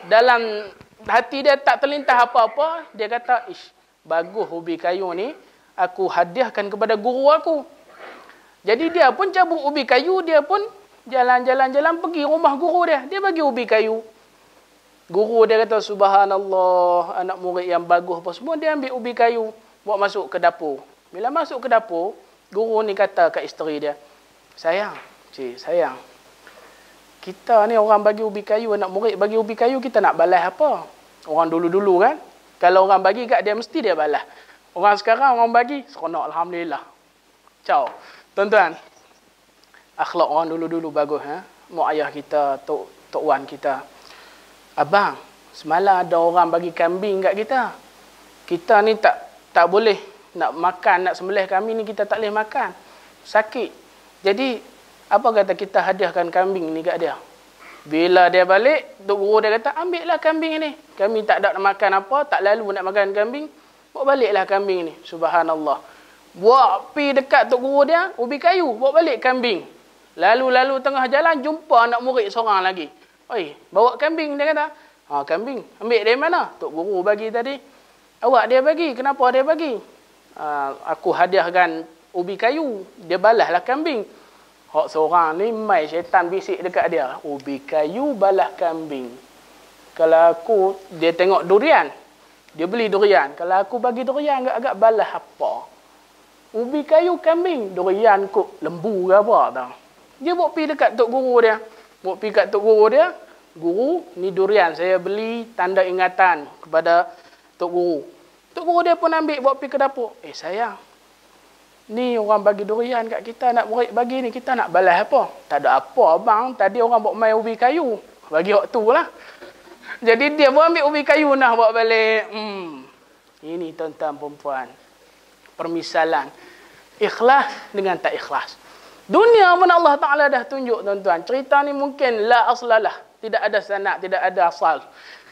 dalam hati dia tak terlintas apa-apa, dia kata, "Ish, bagus ubi kayu ni, aku hadiahkan kepada guru aku." Jadi dia pun cabut ubi kayu, dia pun jalan-jalan pergi rumah guru dia. Dia bagi ubi kayu. Guru dia kata, subhanallah, anak murid yang bagus apa semua, dia ambil ubi kayu, bawa masuk ke dapur. Bila masuk ke dapur, guru ni kata kat isteri dia, sayang, kita ni orang bagi ubi kayu, anak murid bagi ubi kayu, kita nak balas apa? Orang dulu-dulu kan, kalau orang bagi kat dia, mesti dia balas. Orang sekarang, orang bagi, seronok, alhamdulillah. Ciao. Tuan-tuan, akhlak orang dulu-dulu bagus. Mak ayah kita, tok wan kita. Abang, semalam ada orang bagi kambing kat kita. Kita ni tak boleh nak makan, nak sembelih kambing ni kita tak boleh makan. Sakit. Jadi, apa kata kita hadiahkan kambing ni kat dia? Bila dia balik, tok guru dia kata, ambillah kambing ni. Kami tak ada nak makan apa, tak lalu nak makan kambing. Bawa baliklah kambing ni. Subhanallah. Buat pi dekat tok guru dia, ubi kayu, bawa balik kambing. Lalu tengah jalan, jumpa anak murid seorang lagi. Oi, bawa kambing, dia kata. Kambing, ambil dari mana? Tok guru bagi tadi. Awak dia bagi, kenapa dia bagi? Aku hadiahkan ubi kayu, dia balaslah kambing. Hak seorang ni, mai syaitan bisik dekat dia. Ubi kayu balas kambing. Kalau aku, dia tengok durian. Dia beli durian. Kalau aku bagi durian, agak-agak balas apa? Ubi kayu kambing, durian kok lembu ke apa tau. Dia bawa pergi dekat tok guru dia. Bawa pergi kat tok guru dia. Guru, ni durian saya beli tanda ingatan kepada tok guru. Tok guru dia pun ambil bawa pergi ke dapur. Sayang, ni orang bagi durian kat kita, nak murid bagi ni, kita nak balas apa? Tak ada apa abang, tadi orang bawa main ubi kayu. Bagi waktu lah. Jadi dia pun ambil ubi kayu nak bawa balik. Ini tuan-tuan perempuan. Permisalan ikhlas dengan tak ikhlas. Dunia pun Allah Ta'ala dah tunjuk tuan-tuan. Cerita ni mungkin la aslalah. Tidak ada sanad, tidak ada asal.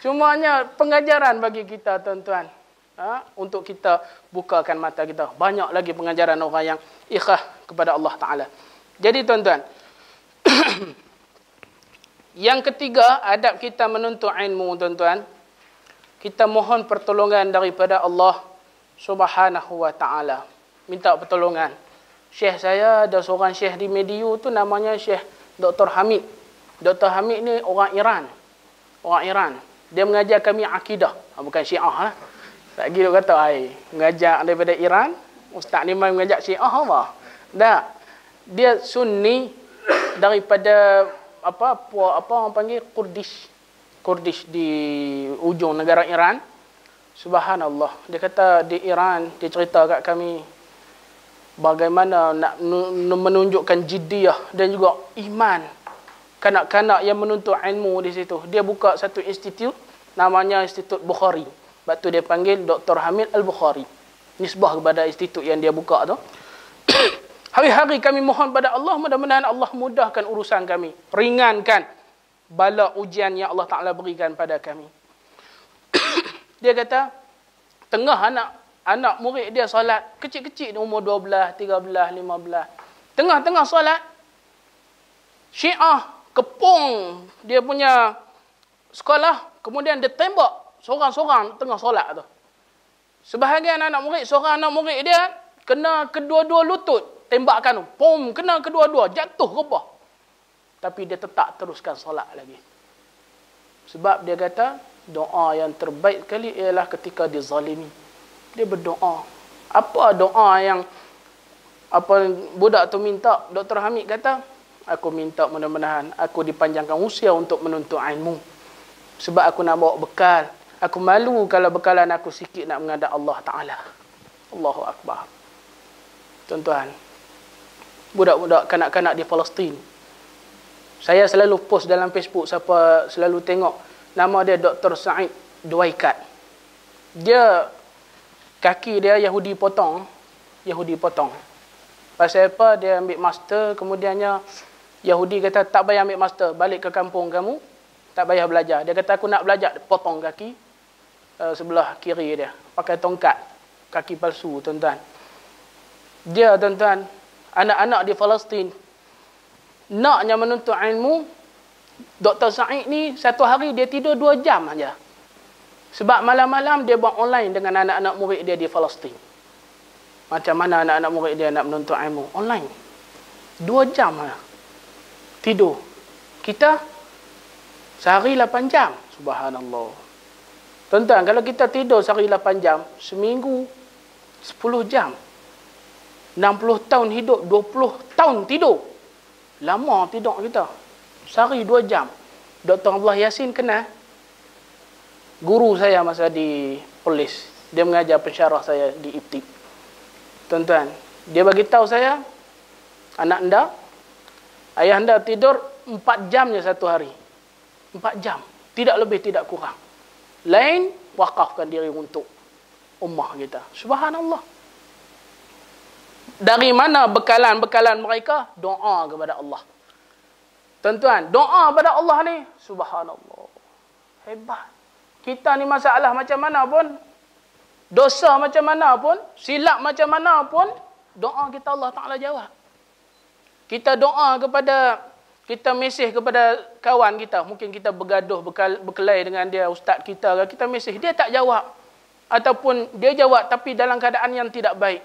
Cumanya pengajaran bagi kita tuan-tuan. Untuk kita bukakan mata kita. Banyak lagi pengajaran orang yang ikhlas kepada Allah Ta'ala. Jadi tuan-tuan. Yang ketiga, adab kita menuntut ilmu tuan-tuan. Kita mohon pertolongan daripada Allah Subhanahu wa ta'ala. Minta pertolongan. Syekh saya, ada seorang syekh di Mediu tu namanya Syekh Dr. Hamid. Dr. Hamid ni orang Iran. Orang Iran. Dia mengajar kami akidah. Bukan syiah lah. Lagi dia kata, mengajak daripada Iran, ustaz ni mai mengajak Syiah apa? Tak. Dia Sunni daripada apa orang panggil Kurdish di ujung negara Iran. Subhanallah. Dia kata di Iran, dia cerita kat kami bagaimana nak menunjukkan jiddiyah dan juga iman kanak-kanak yang menuntut ilmu di situ. Dia buka satu institut namanya Institut Bukhari. Sebab tu dia panggil Dr. Hamid Al-Bukhari. Nisbah kepada institut yang dia buka tu. Hari-hari kami mohon pada Allah, mudah-mudahan Allah mudahkan urusan kami, ringankan bala ujian yang Allah Ta'ala berikan pada kami. Dia kata, tengah anak murid dia solat, kecil-kecil umur 12, 13, 15. Tengah-tengah solat, Syiah kepung dia punya sekolah, kemudian dia tembak seorang-seorang tengah solat tu. Sebahagian seorang anak murid dia kena kedua-dua lutut tembakan tu. Pom, kena kedua-dua, jatuh rebah. Tapi dia tetap teruskan solat lagi. Sebab dia kata, doa yang terbaik kali ialah ketika dizalimi. Dia berdoa. Apa doa yang budak tu minta? Dr. Hamid kata, aku minta mudah-mudahan aku dipanjangkan usia untuk menuntut ilmu. Sebab aku nak bawa bekal. Aku malu kalau bekalan aku sikit nak menghadap Allah Ta'ala. Allahu Akbar. Tuan-tuan, budak-budak kanak-kanak di Palestin. Saya selalu post dalam Facebook, siapa selalu tengok. Nama dia Dr. Said Duwaikat. Dia, kaki dia Yahudi potong. Pasal apa? Dia ambil master, kemudiannya Yahudi kata, tak payah ambil master, balik ke kampung kamu, tak payah belajar. Dia kata, aku nak belajar. Dia potong kaki sebelah kiri dia. Pakai tongkat. Kaki palsu, tuan-tuan. Dia, tuan-tuan, anak-anak di Palestin, naknya menuntut ilmu. Dr. Said ni, satu hari dia tidur 2 jam aja. Sebab malam-malam dia buat online dengan anak-anak murid dia di Palestin. Macam mana anak-anak murid dia nak menuntut ilmu? Online. 2 jam aja. Tidur. Kita, sehari 8 jam. Subhanallah. Tuan-tuan, kalau kita tidur sehari 8 jam, seminggu 10 jam. 60 tahun hidup, 20 tahun tidur. Lama tidur kita. Sehari 2 jam. Dr. Abdullah Yasin kenal. Guru saya masa di polis. Dia mengajar pensyarah saya di IPTIK. Tuan-tuan, dia bagi tahu saya, anak anda, ayah anda tidur 4 jam je satu hari. 4 jam. Tidak lebih, tidak kurang. Lain, wakafkan diri untuk ummah kita. Subhanallah. Dari mana bekalan-bekalan mereka? Doa kepada Allah. Tuan-tuan, doa kepada Allah ni, subhanallah. Hebat. Kita ni masalah macam mana pun, dosa macam mana pun, silap macam mana pun, doa kita Allah Ta'ala jawab. Kita doa kepada, kita mesej kepada kawan kita, mungkin kita bergaduh, berkelahi dengan dia, ustaz kita, kita mesej, dia tak jawab. Ataupun dia jawab tapi dalam keadaan yang tidak baik,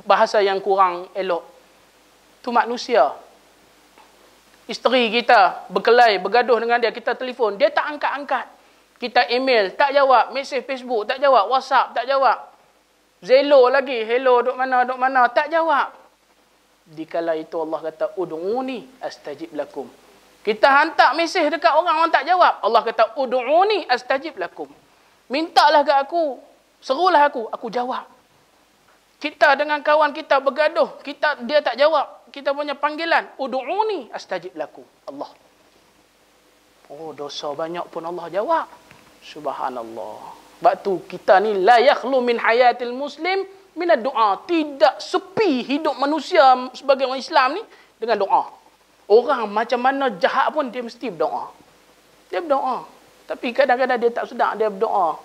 bahasa yang kurang elok. Itu manusia. Isteri kita berkelahi, bergaduh dengan dia, kita telefon, dia tak angkat-angkat. Kita email, tak jawab. Mesej Facebook, tak jawab. WhatsApp, tak jawab. Zelo lagi, hello, duk mana, tak jawab. Dikala itu Allah kata, ud'uni astajib lakum. Kita hantar mesej dekat orang tak jawab. Allah kata, ud'uni astajib lakum. Mintalah ke aku, serulah aku jawab. Kita dengan kawan kita bergaduh, dia tak jawab. Kita punya panggilan, ud'uni astajib lakum. Allah. Oh, dosa banyak pun Allah jawab. Subhanallah. Sebab tu kita ni la yakhlu min hayatil muslim min ad-du'a. Tidak sepi hidup manusia sebagai orang Islam ni dengan doa. Orang macam mana jahat pun dia mesti berdoa. Dia berdoa. Tapi kadang-kadang dia tak sedar dia berdoa.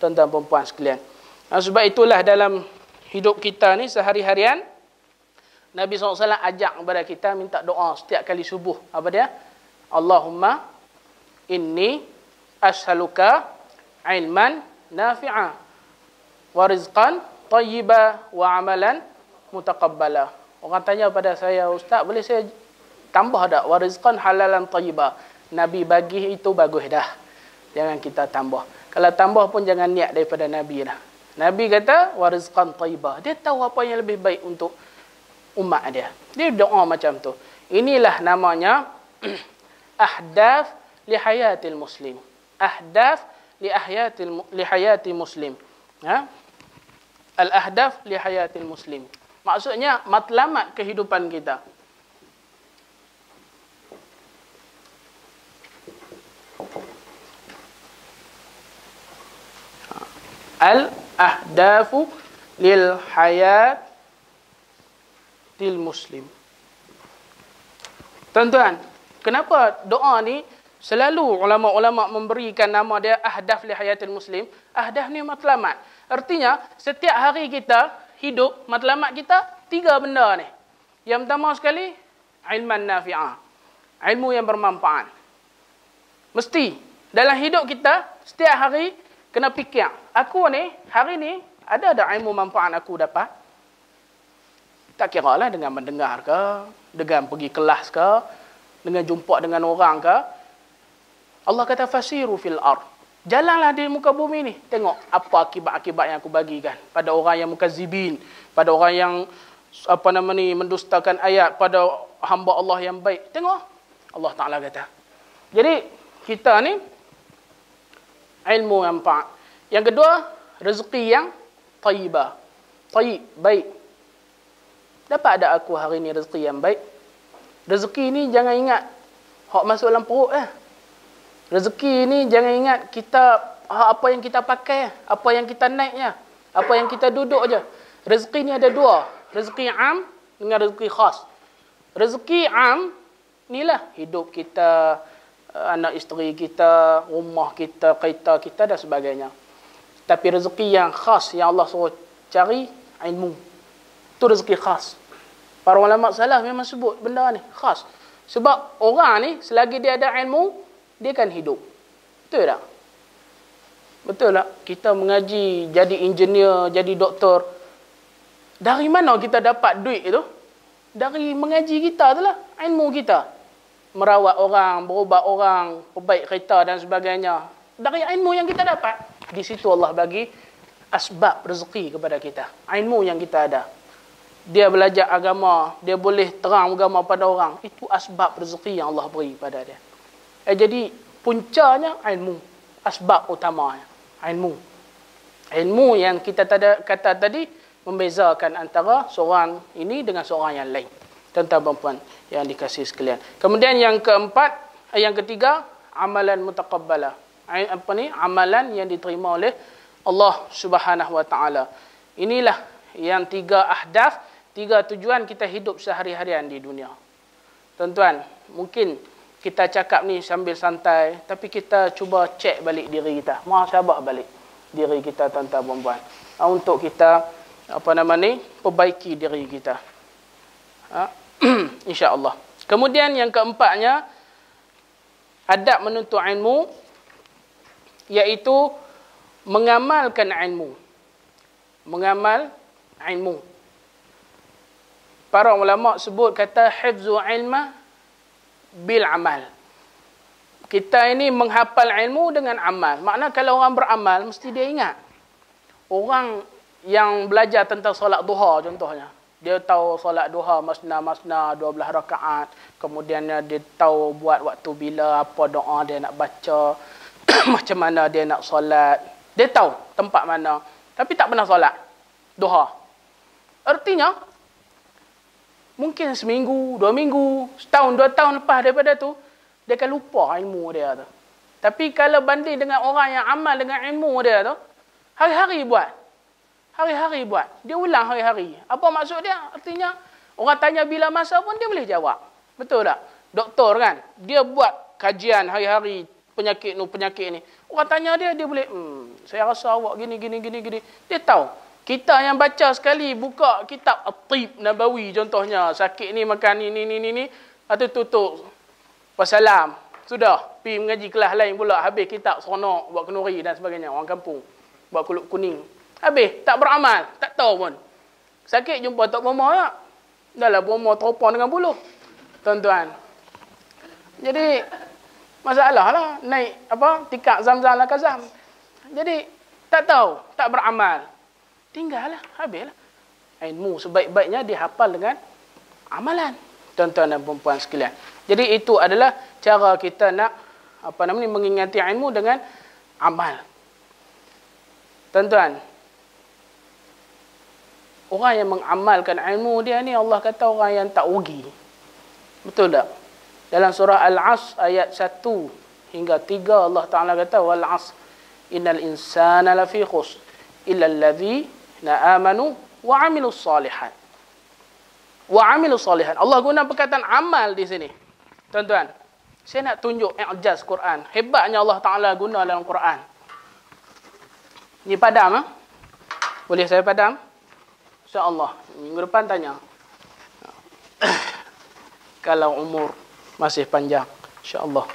Tuan-tuan perempuan sekalian. Sebab itulah dalam hidup kita ni sehari-harian, Nabi SAW ajak kepada kita minta doa setiap kali subuh. Apa dia? Allahumma inni as'aluka ilman nafi'a wa rizqan tayyiba wa amalan mutaqabbala. Orang tanya pada saya, ustaz boleh saya tambah tak? Wa rizqan halalan tayyiba. Nabi bagi itu bagus dah. Jangan kita tambah. Kalau tambah pun jangan niat daripada Nabi dah. Nabi kata wa rizqan thayyibah. Dia tahu apa yang lebih baik untuk umat dia. Dia doa macam tu. Inilah namanya ahdaf li hayatil muslim. Ahdaf li hayati muslim. Ha? Al ahdaf li hayatil muslim. Maksudnya matlamat kehidupan kita. Al-ahdafu lil hayatil muslim. Tuan-tuan, kenapa doa ni selalu ulama-ulama memberikan nama dia ahdaf li hayatil muslim? Ahdaf ni matlamat. Artinya, setiap hari kita hidup, matlamat kita 3 benda ni. Yang pertama sekali, ilman nafi'ah. Ilmu yang bermanfaat. Mesti dalam hidup kita setiap hari kena fikir, aku ni hari ni ada ilmu manfaat aku dapat? Tak kira lah dengan mendengar ke, dengan pergi kelas ke, dengan jumpa dengan orang ke. Allah kata fasiru fil ard. Jalanlah di muka bumi ni, tengok apa akibat-akibat yang aku bagikan pada orang yang mukazibin, pada orang yang mendustakan ayat, pada hamba Allah yang baik. Tengok Allah Taala kata. Jadi kita ni ilmu yang manfaat. Yang kedua, rezeki yang tayyibah. Tayyib, baik. Dapat ada aku hari ni rezeki yang baik? Rezeki ni jangan ingat hak masuk dalam perut . Rezeki ni jangan ingat kita apa yang kita pakai, apa yang kita naiknya, apa yang kita duduk je. Rezeki ni ada 2, rezeki am dengan rezeki khas. Rezeki am inilah hidup kita, anak isteri kita, rumah kita, kereta kita dan sebagainya. Tapi rezeki yang khas yang Allah suruh cari, ilmu. Itu rezeki khas. Para ulama salaf memang sebut benda ni khas. Sebab orang ni selagi dia ada ilmu, dia kan hidup. Betul tak? Betul tak? Kita mengaji, jadi engineer, jadi doktor. Dari mana kita dapat duit itu? Dari mengaji kita itulah, ilmu kita. Merawat orang, berubat orang, perbaik kereta dan sebagainya. Dari ilmu yang kita dapat. Di situ Allah bagi asbab rezeki kepada kita. Ilmu yang kita ada. Dia belajar agama, dia boleh terang agama pada orang. Itu asbab rezeki yang Allah beri pada dia. Jadi puncanya ilmu. Asbab utamanya. Ilmu. Ilmu yang kita kata tadi membezakan antara seorang ini dengan seorang yang lain. Tuan-tuan puan yang dikasihi sekalian. Kemudian yang keempat, yang ketiga, amalan mutaqabbalah. Amalan yang diterima oleh Allah Subhanahu wa taala. Inilah yang 3 ahdaf, 3 tujuan kita hidup sehari-harian di dunia. Tuan-tuan, mungkin kita cakap ni sambil santai, tapi kita cuba cek balik diri kita. Muhasabah balik diri kita, tuan-tuan puan, untuk kita perbaiki diri kita. InsyaAllah. Kemudian yang keempatnya, adab menuntut ilmu, iaitu mengamalkan ilmu. Mengamal ilmu. Para ulama sebut kata hifzu ilma bil amal. Kita ini menghafal ilmu dengan amal. Makna kalau orang beramal, mesti dia ingat. Orang yang belajar tentang solat duha contohnya. Dia tahu solat duha masna-masna 12 rakaat. Kemudian dia tahu buat waktu bila, apa doa dia nak baca. Macam mana dia nak solat. Dia tahu tempat mana. Tapi tak pernah solat duha. Artinya, mungkin seminggu, 2 minggu, setahun, 2 tahun lepas daripada tu, dia akan lupa ilmu dia tu. Tapi kalau banding dengan orang yang amal dengan ilmu dia tu, hari-hari buat. Hari-hari buat. Dia ulang hari-hari. Apa maksud dia? Artinya, orang tanya bila masa pun dia boleh jawab. Betul tak? Doktor kan? Dia buat kajian hari-hari penyakit ni. Orang tanya dia boleh, saya rasa awak gini. Dia tahu. Kita yang baca sekali, buka kitab At-Tib Nabawi contohnya. Sakit ni makan ni. Atau tutup. Wassalam. Sudah. Pergi mengaji kelas lain pula. Habis kitab seronok. Buat kenuri dan sebagainya. Orang kampung. Buat kulit kuning. Habis. Tak beramal. Tak tahu pun. Sakit jumpa Tok Bomo tak? Dah lah Bomo teropong dengan buluh. Tuan-tuan. Jadi, masalah lah. Naik tikak zam-zam lah kazam. Jadi, tak tahu. Tak beramal. tinggallah, habislah. Ilmu sebaik-baiknya dihafal dengan amalan. Tuan-tuan dan puan-puan sekalian. Jadi itu adalah cara kita nak mengingati ilmu dengan amal. Tuan-tuan, orang yang mengamalkan ilmu dia ni Allah kata orang yang tak rugi. Betul tak? Dalam surah Al-Asr ayat 1 hingga 3 Allah Ta'ala kata wal 'asr innal insana lafi khusr illa alladhina amanu wa 'amilus salihat. Wa 'amilus salihat. Allah guna perkataan amal di sini. Tuan-tuan, saya nak tunjuk i'jaz Quran. Hebatnya Allah Ta'ala guna dalam Quran. Ni padam ah? Boleh saya padam? InsyaAllah. Minggu depan tanya. Kalau umur masih panjang. InsyaAllah.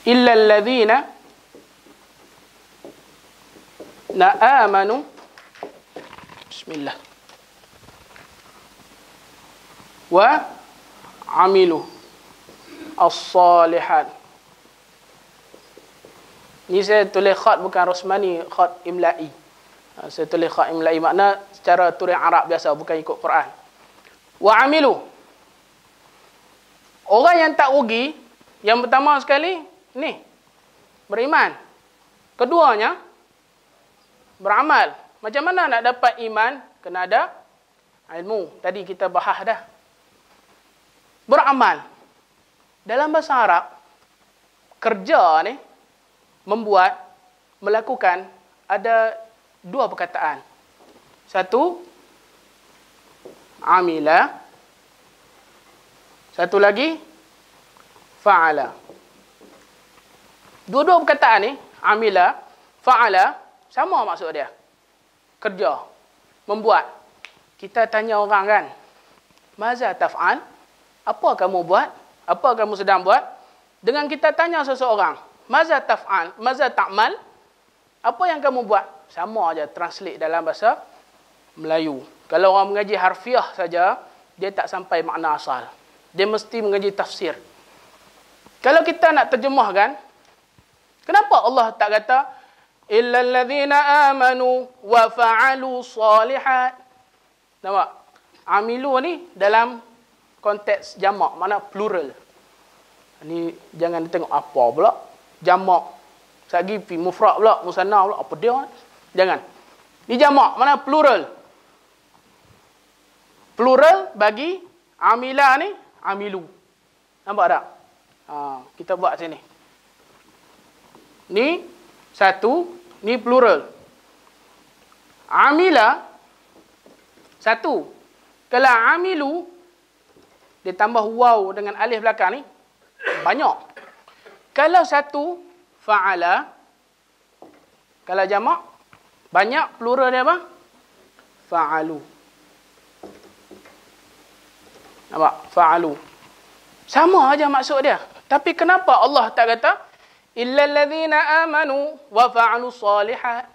Illa alladhina amanu. Bismillah. Wa amilu as-salihat. Ni saya tulis khat bukan Rosmani, khat imla'i. Saya tulis khat imla'i, makna secara tulis Arab biasa, bukan ikut Quran. Wa amilu. Orang yang tak rugi, yang pertama sekali, ni, beriman. Keduanya, beramal. Macam mana nak dapat iman? Kena ada ilmu. Tadi kita bahas dah. Beramal. Dalam bahasa Arab, kerja ni, membuat, melakukan, ada dua perkataan. Satu, amila. Satu lagi, fa'ala. Dua-dua perkataan ni, amila, fa'ala, sama maksud dia. Kerja, membuat. Kita tanya orang kan, maza taf'al? Apa kamu buat? Apa kamu sedang buat? Dengan kita tanya seseorang, maza taf'al? Maza ta'mal? Apa yang kamu buat? Sama aja translate dalam bahasa Melayu. Kalau orang mengaji harfiah saja, dia tak sampai makna asal. Dia mesti mengaji tafsir. Kalau kita nak terjemahkan, kenapa Allah tak kata illal ladzina amanu wa fa'alu shalihat? Nampak? Amilu ni dalam konteks jamak, mana plural. Ni jangan tengok apa pula. Jamak. Sagi pi mufrad pula, musanna pula, apa dia? Jangan. Ni jamak, mana plural. Plural bagi amila ni, amilu. Nampak tak? Kita buat sini. Ni satu, ni plural. Amila satu. Kalau amilu ditambah waw dengan alif belakang ni banyak. Kalau satu fa'ala, kalau jamak banyak, plural dia apa? Fa'alu. Nampak? Fa'alu. Sama aja maksud dia. Tapi kenapa Allah tak kata illal ladzina amanu wa fa'alu shalihat?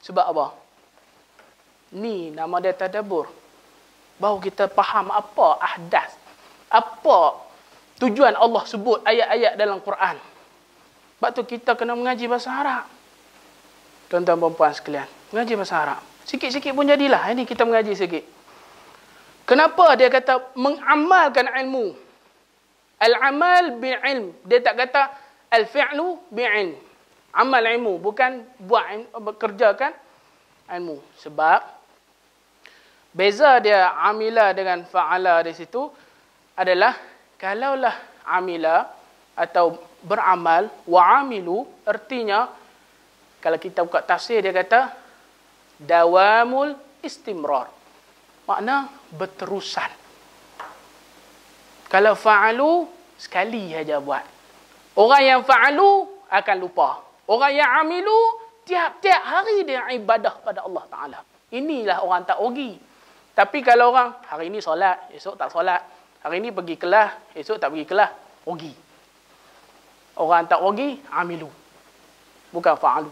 Sebab apa? Ni nama dia tadabbur. Baru kita faham apa ahdas, apa tujuan Allah sebut ayat-ayat dalam Quran. Sebab tu kita kena mengaji bahasa Arab. Tuan-tuan dan puan sekalian, mengaji bahasa Arab. Sikit-sikit pun jadilah. Ini kita mengaji sikit. Kenapa dia kata mengamalkan ilmu? Al-amal bi'ilm. Dia tak kata al-fi'lu bi'ilm. Amal ilmu, bukan buat bekerjakan ilmu. Sebab beza dia amila dengan fa'ala di situ adalah kalaulah amila atau beramal, wa'amilu, artinya kalau kita buka tafsir dia kata dawamul istimrar. Makna berterusan. Kalau fa'alu, sekali saja buat. Orang yang fa'alu akan lupa. Orang yang amilu, tiap-tiap hari dia ibadah pada Allah Ta'ala. Inilah orang tak rugi. Tapi kalau orang, hari ini solat, esok tak solat. Hari ini pergi kelas, esok tak pergi kelas. Rugi. Orang tak rugi, amilu. Bukan fa'alu.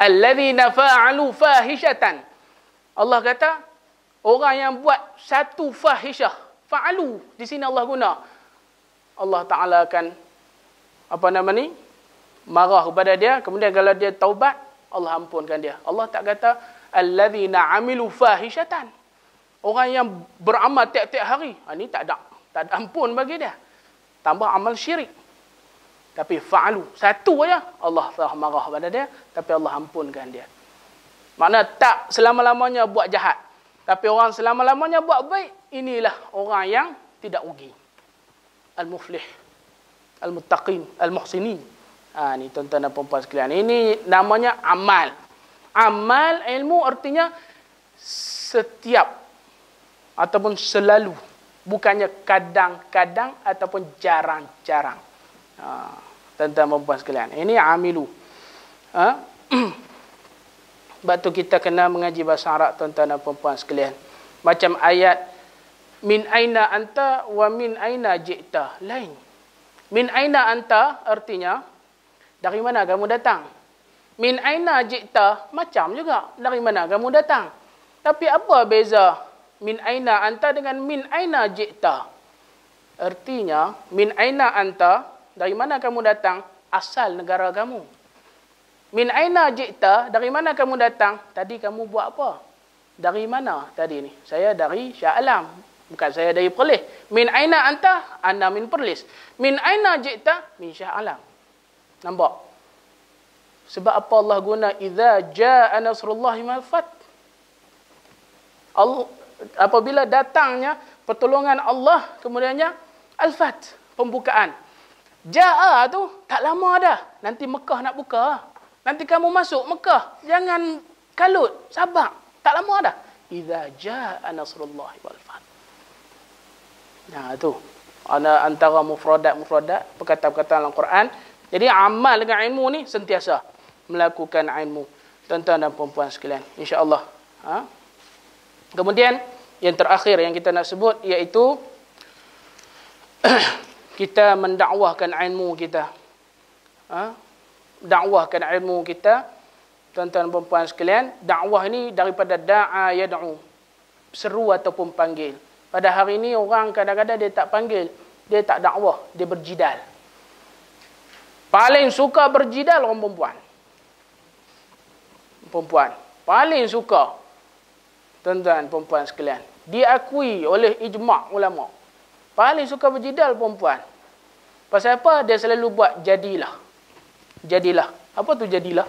Alladzina fa'alu fahishatan. Allah kata, orang yang buat satu fahishah. Fa'alu. Di sini Allah guna. Allah Ta'ala akan, marah kepada dia, kemudian kalau dia taubat, Allah ampunkan dia. Allah tak kata allazina amilu fahishatan. Orang yang beramal tiap-tiap hari, ini tak ada ampun bagi dia. Tambah amal syirik. Tapi fa'alu, satu aja Allah telah marah pada dia, tapi Allah ampunkan dia. Makna tak selama-lamanya buat jahat, tapi orang selama-lamanya buat baik, inilah orang yang tidak rugi. Al-muflih, al-muttaqin, al-muhsinin. Ni tuan-tuan dan puan-puan sekalian. Ini namanya amal. Amal ilmu artinya setiap ataupun selalu. Bukannya kadang-kadang ataupun jarang-jarang. Tuan-tuan dan puan-puan sekalian. Ini amilu. Sebab tu kita kena mengaji bahasa Arab, tuan-tuan dan puan-puan sekalian. Macam ayat min aina anta wa min aina ji'ta. Lain. Min aina anta artinya dari mana kamu datang? Min aina ji'ta macam juga dari mana kamu datang. Tapi apa beza min aina anta dengan min aina ji'ta? Artinya min aina anta dari mana kamu datang? Asal negara kamu. Min aina ji'ta dari mana kamu datang? Tadi kamu buat apa? Dari mana tadi ni? Saya dari Shah Alam. Bukan saya dari Perlis. Min aina anta? Ana min Perlis. Min aina ji'ta? Min Shah Alam. Nampak? Sebab apa Allah guna idza jaa nasrullahi wal fath? Allah, apabila datangnya pertolongan Allah, kemudiannya al-fath, pembukaan. Jaa tu tak lama dah. Nanti Mekah nak buka. Nanti kamu masuk Mekah. Jangan kalut, sabar. Tak lama dah. Idza jaa nasrullahi wal fath. Nah, tu. Ada antara mufradat perkataan-perkataan dalam Quran. Jadi amal dengan ilmu ni sentiasa melakukan ilmu. Tuan-tuan dan puan-puan sekalian, insya-Allah. Kemudian yang terakhir yang kita nak sebut iaitu kita mendakwahkan ilmu kita. Dakwahkan ilmu kita. Tuan-tuan dan puan-puan sekalian, dakwah ini daripada da'a yad'u, seru ataupun panggil. Pada hari ini orang kadang-kadang dia tak panggil, dia tak dakwah, dia berjidal. Paling suka berjidal orang perempuan. Perempuan. Paling suka. Tuan-tuan perempuan sekalian. Diakui oleh ijma' ulama. Paling suka berjidal perempuan. Pasal apa? Dia selalu buat jadilah. Jadilah. Apa tu jadilah?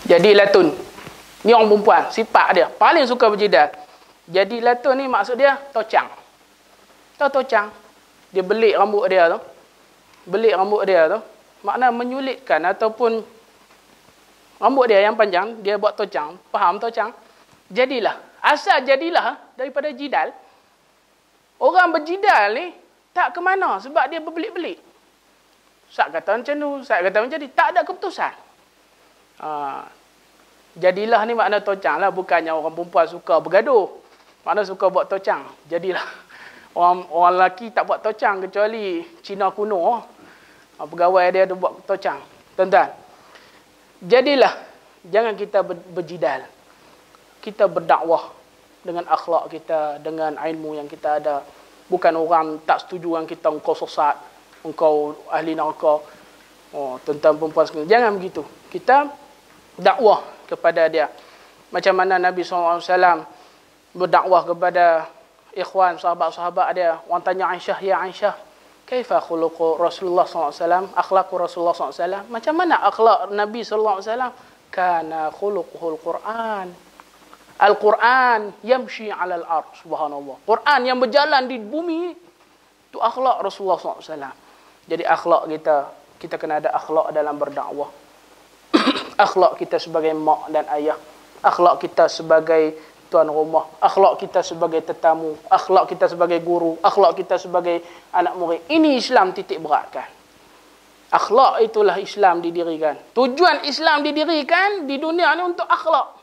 Jadilah tun. Ni orang perempuan. Sifat dia. Paling suka berjidal. Jadilah tun ni maksud dia tocang. Tahu tocang? Dia belik rambut dia tu. Belik rambut dia tu. Makna menyulitkan ataupun rambut dia yang panjang, dia buat tocang. Faham tocang? Jadilah. Asal jadilah daripada jidal. Orang berjidal ni tak ke mana sebab dia berbelik-belik. Sak kata macam tu, sak kata macam ni. Tak ada keputusan. Jadilah ni makna tocang lah. Bukannya orang perempuan suka bergaduh. Makna suka buat tocang. Jadilah. Orang lelaki tak buat tocang kecuali Cina kuno. Pegawai dia tu buat tocang. Tuan-tuan. Jadilah. Jangan kita berjidal. Kita berdakwah dengan akhlak kita, dengan ilmu yang kita ada. Bukan orang tak setuju dengan kita, engkau sesat, engkau ahli neraka. Tuan-tuan perempuan sekalian. Jangan begitu. Kita dakwah kepada dia. Macam mana Nabi SAW berdakwah kepada ikhwan, sahabat-sahabat dia. Orang tanya Aisyah, ya Aisyah, kaifa khuluqu Rasulullah SAW? Akhlaqu Rasulullah SAW. Macam mana akhlak Nabi SAW? Kana khuluquhul Quran. Al-Quran yamshi 'alal ard. Subhanallah. Quran yang berjalan di bumi itu akhlak Rasulullah SAW. Jadi akhlak kita kena ada akhlak dalam berdakwah. Akhlak kita sebagai mak dan ayah. Akhlak kita sebagai tuan rumah. Akhlak kita sebagai tetamu. Akhlak kita sebagai guru. Akhlak kita sebagai anak murid. Ini Islam titik beratkan. Akhlak itulah Islam didirikan. Tujuan Islam didirikan di dunia ni untuk akhlak.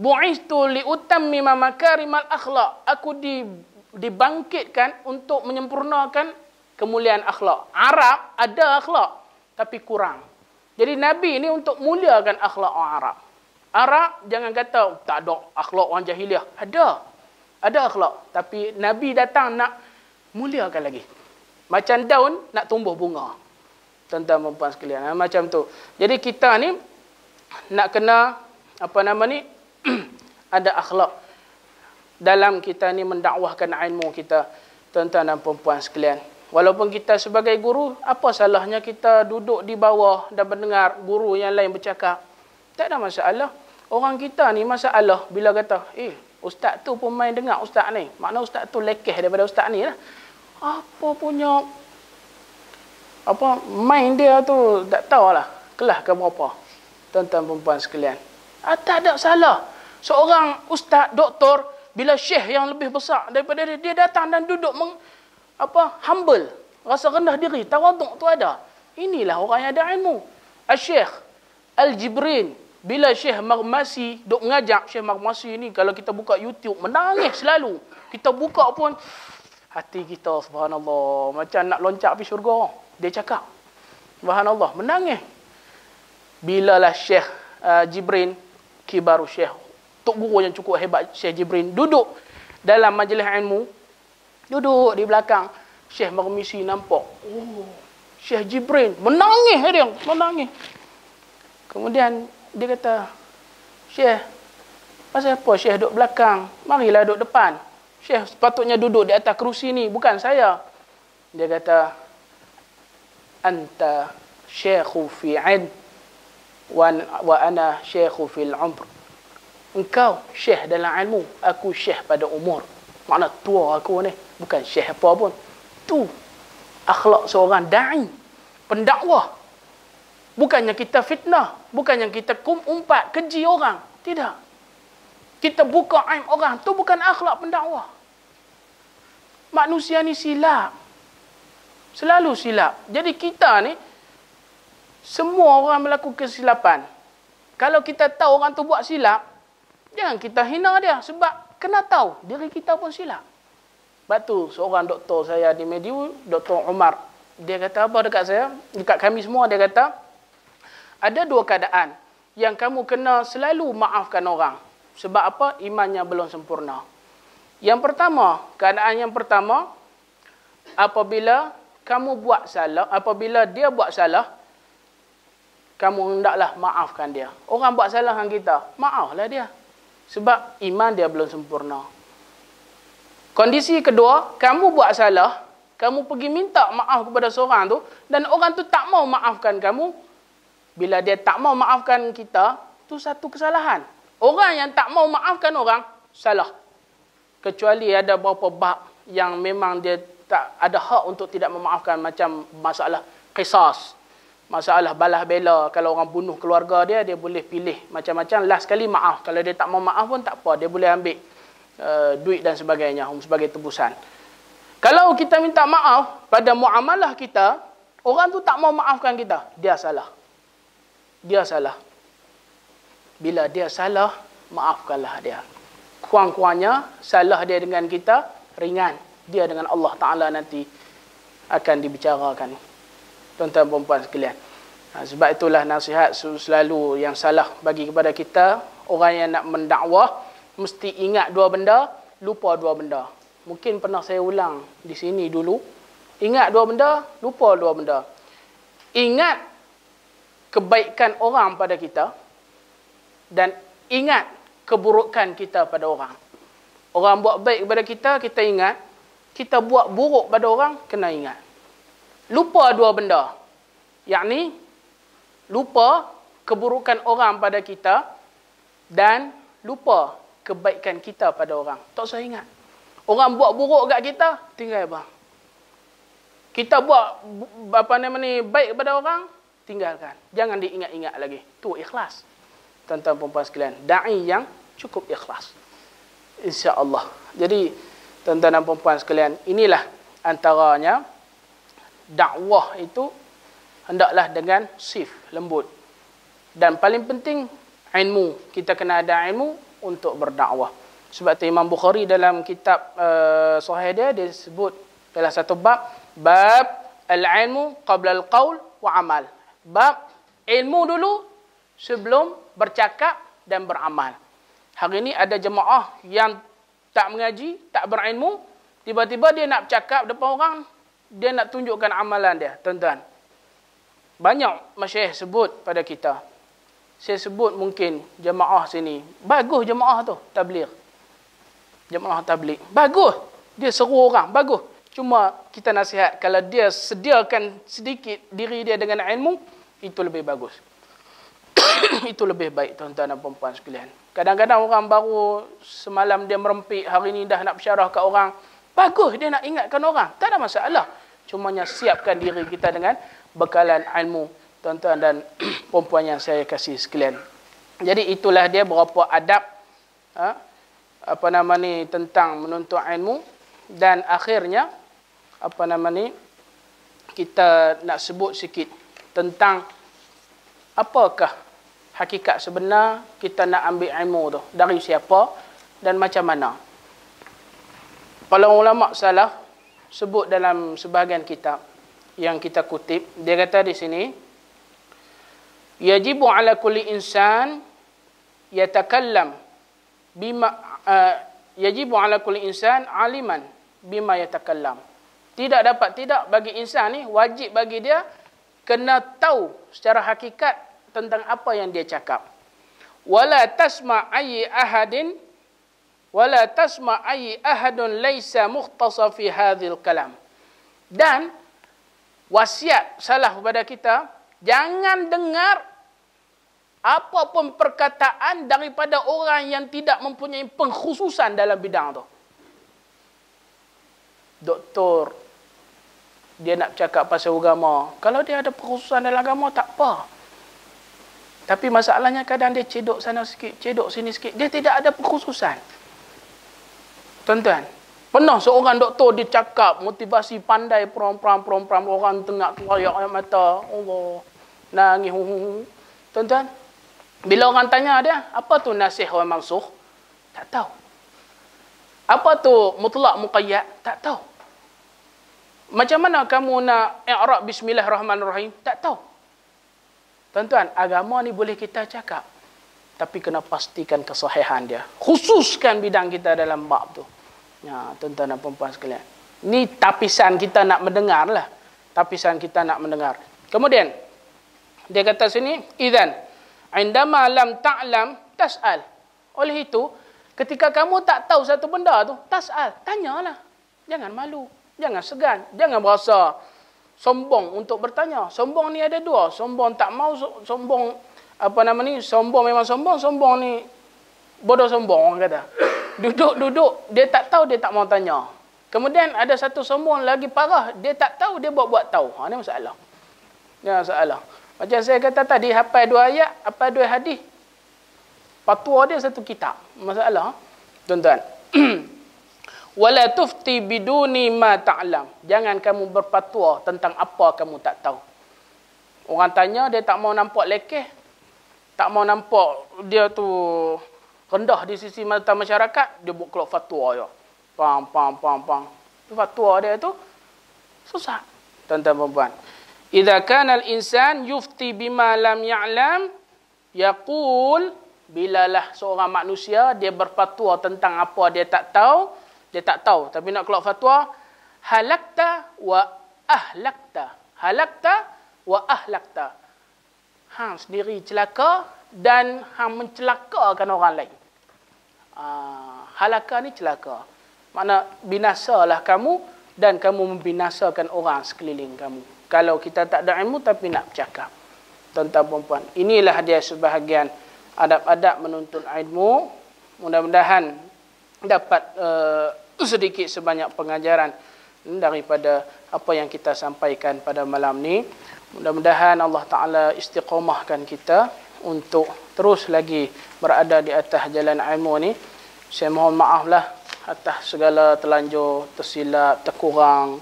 Bu'istu liutammima makarimal akhlak. Aku dibangkitkan untuk menyempurnakan kemuliaan akhlak. Arab ada akhlak tapi kurang. Jadi Nabi ini untuk muliakan akhlak orang Arab. Arab jangan kata tak ada akhlak orang jahiliah. Ada. Ada akhlak. Tapi Nabi datang nak muliakan lagi. Macam daun nak tumbuh bunga. Tuan-tuan dan puan sekalian. Macam tu. Jadi kita ni nak kena, ada akhlak dalam kita ni mendakwahkan ilmu kita, tuan-tuan dan puan sekalian. Walaupun kita sebagai guru, apa salahnya kita duduk di bawah dan mendengar guru yang lain bercakap? Tak ada masalah. Orang kita ni masalah bila kata, ustaz tu pun main dengar ustaz ni. Makna ustaz tu lekeh daripada ustaz ni lah. Apa punya, main dia tu tak tahulah kelas ke berapa. Tuan-tuan dan puan sekalian. Tak ada salah. Seorang ustaz, doktor, bila syekh yang lebih besar daripada dia datang dan duduk humble, rasa rendah diri, tawaduk tu ada. Inilah orang yang ada ilmu. Al-Syekh Al-Jibrin, bila Syekh Maghmasi duk mengajak, Syekh Maghmasi ni kalau kita buka YouTube menangis selalu. Kita buka pun hati kita subhanallah macam nak loncat pergi syurga. Dia cakap subhanallah, menangis. Bilalah Syekh Jibrin, kibaru Syekh, tok guru yang cukup hebat, Syekh Jibrin duduk dalam majlis ilmu, duduk di belakang. Syekh Maghmasi nampak, Syekh Jibrin menangis dia, menangis. Kemudian dia kata, Syekh, pasal apa Syekh duduk belakang? Marilah duduk depan. Syekh sepatutnya duduk di atas kerusi ni, bukan saya. Dia kata, anta syekhu fi ilm wa ana syekhu fil umr. Engkau syekh dalam ilmu, aku syekh pada umur. Makna tua aku ni, bukan syekh apa pun. Tu akhlak seorang da'i, pendakwah. Bukannya kita fitnah, bukannya kita umpat, keji orang. Tidak. Kita buka aib orang, tu bukan akhlak pendakwah. Manusia ni silap. Selalu silap. Jadi kita ni, semua orang melakukan kesilapan. Kalau kita tahu orang tu buat silap, jangan kita hina dia. Sebab kena tahu, diri kita pun silap. Sebab tu, seorang doktor saya di Mediu, Dr. Umar, dia kata apa dekat saya? Dekat kami semua, dia kata, ada dua keadaan yang kamu kena selalu maafkan orang. Sebab apa? Imannya belum sempurna. Yang pertama, keadaan yang pertama, apabila kamu buat salah, apabila dia buat salah, kamu hendaklah maafkan dia. Orang buat salah dengan kita, maaflah dia. Sebab iman dia belum sempurna. Kondisi kedua, kamu buat salah, kamu pergi minta maaf kepada seorang tu, dan orang tu tak mau maafkan kamu. Bila dia tak mau maafkan kita, tu satu kesalahan. Orang yang tak mau maafkan orang, salah. Kecuali ada beberapa bab yang memang dia tak ada hak untuk tidak memaafkan, macam masalah qisas, masalah balas bela. Kalau orang bunuh keluarga dia, dia boleh pilih macam-macam. Last kali maaf. Kalau dia tak mau maaf pun tak apa, dia boleh ambil duit dan sebagainya sebagai tebusan. Kalau kita minta maaf pada muamalah kita, orang tu tak mau maafkan kita, dia salah. Dia salah. Bila dia salah, maafkanlah dia. Kurang-kurangnya salah dia dengan kita ringan. Dia dengan Allah Ta'ala nanti akan dibicarakan. Tuan-tuan dan puan sekalian. Sebab itulah nasihat selalu yang salah bagi kepada kita, orang yang nak mendakwah, mesti ingat dua benda, lupa dua benda. Mungkin pernah saya ulang di sini dulu. Ingat dua benda, lupa dua benda. Ingat kebaikan orang pada kita, dan ingat keburukan kita pada orang. Orang buat baik kepada kita, kita ingat. Kita buat buruk pada orang, kena ingat. Lupa dua benda. Yakni, lupa keburukan orang pada kita, dan lupa kebaikan kita pada orang. Tak usah ingat. Orang buat buruk kat kita, tinggal bang. Kita buat baik pada orang, tinggalkan. Jangan diingat-ingat lagi. Tu ikhlas. Tuan-tuan dan puan sekalian, da'i yang cukup ikhlas. Insya-Allah. Jadi, tuan-tuan dan puan sekalian, inilah antaranya dakwah itu hendaklah dengan sif, lembut. Dan paling penting ilmu. Kita kena ada ilmu untuk berdakwah. Sebab tu Imam Bukhari dalam kitab sahih dia sebut dalam satu bab al-ilmu qabla al-qaul wa amal. Bab ilmu dulu sebelum bercakap dan beramal. Hari ini ada jemaah yang tak mengaji, tak berilmu, tiba-tiba dia nak bercakap depan orang, dia nak tunjukkan amalan dia, tuan-tuan. Banyak masyayikh sebut pada kita. Saya sebut mungkin jemaah sini. Bagus jemaah tu, tabligh. Jemaah tabligh. Bagus. Dia seru orang, bagus. Cuma kita nasihat, kalau dia sediakan sedikit diri dia dengan ilmu, itu lebih bagus. Itu lebih baik, tuan-tuan dan puan-puan sekalian. Kadang-kadang orang baru semalam dia merempik, hari ni dah nak bersyarah kat orang. Bagus dia nak ingatkan orang. Tak ada masalah. Cumanya siapkan diri kita dengan bekalan ilmu, tuan-tuan dan perempuan yang saya kasih sekalian. Jadi itulah dia berapa adab tentang menuntut ilmu. Dan akhirnya kita nak sebut sikit tentang apakah hakikat sebenar kita nak ambil ilmu tu, dari siapa dan macam mana. Para ulama salaf sebut dalam sebahagian kitab yang kita kutip, dia kata di sini, yajibu ala kulli insan yatakallam bima yajibu ala kulli insan aliman bima yatakallam. Tidak dapat tidak bagi insan ni, wajib bagi dia kena tahu secara hakikat tentang apa yang dia cakap. Wala tasma ayyi ahadun laisa mukhtasa fi hadzal kalam. Dan wasiat salaf kepada kita, jangan dengar apapun perkataan daripada orang yang tidak mempunyai pengkhususan dalam bidang tu. Doktor, dia nak cakap pasal agama. Kalau dia ada pengkhususan dalam agama, tak apa. Tapi masalahnya kadang dia cedok sana sikit, cedok sini sikit. Dia tidak ada pengkhususan. Tuan-tuan, pernah seorang doktor dia cakap motivasi pandai peram-peram orang tengah keluar air mata, Allah nangis. Tuan-tuan, bila orang tanya dia, apa tu nasih wa mansukh? Tak tahu. Apa tu mutlak muqayyad? Tak tahu. Macam mana kamu nak i'rab bismillahirrahmanirrahim? Tak tahu. Tuan-tuan, agama ni boleh kita cakap, tapi kena pastikan kesahihan dia. Khususkan bidang kita dalam bab tu. Ya, tuan-tuan dan puan-puan sekalian. Ni tapisan kita nak mendengar lah. Tapisan kita nak mendengar. Kemudian, dia kata sini, idzan indama lam ta'lam tas'al. Oleh itu, ketika kamu tak tahu satu benda tu, tas'al, tanyalah. Jangan malu, jangan segan, jangan berasa sombong untuk bertanya. Sombong ni ada dua, sombong tak mau, sombong sombong memang sombong ni bodoh sombong orang kata. Duduk, dia tak tahu, dia tak mau tanya. Kemudian ada satu sombong lagi parah, dia tak tahu, dia buat-buat tahu. Ini masalah. Ini masalah. Macam saya kata tadi, hafal 2 ayat, hafal 2 hadis. Fatwa dia satu kitab. Masalah, tuan-tuan. Wala tufti biduni ma ta'lam. Jangan kamu berfatwa tentang apa kamu tak tahu. Orang tanya, dia tak mau nampak lekeh, tak mau nampak dia tu rendah di sisi mata masyarakat, dia buat keluar fatwa je. Pang. Tu fatwa dia tu susah. Tuan-tuan puan-puan. Idza kana al-insan yufti bima lam ya'lam, yaqul, bilalah seorang manusia dia berfatwa tentang apa dia tak tahu, tapi nak keluar fatwa, halakta wa ahlakta. Halakta wa ahlakta. Hang sendiri celaka dan hang mencelakakan orang lain. Halaka ni celaka. Makna binasalah kamu dan kamu membinasakan orang sekeliling kamu. Kalau kita tak ada ilmu tapi nak bercakap. Tuan-tuan puan-puan, inilah dia sebahagian adab-adab menuntut ilmu. Mudah-mudahan dapat sedikit sebanyak pengajaran daripada apa yang kita sampaikan pada malam ni. Mudah-mudahan Allah Ta'ala istiqamahkan kita untuk terus lagi berada di atas jalan ilmu ni. Saya mohon maaflah atas segala terlanjur, tersilap, terkurang,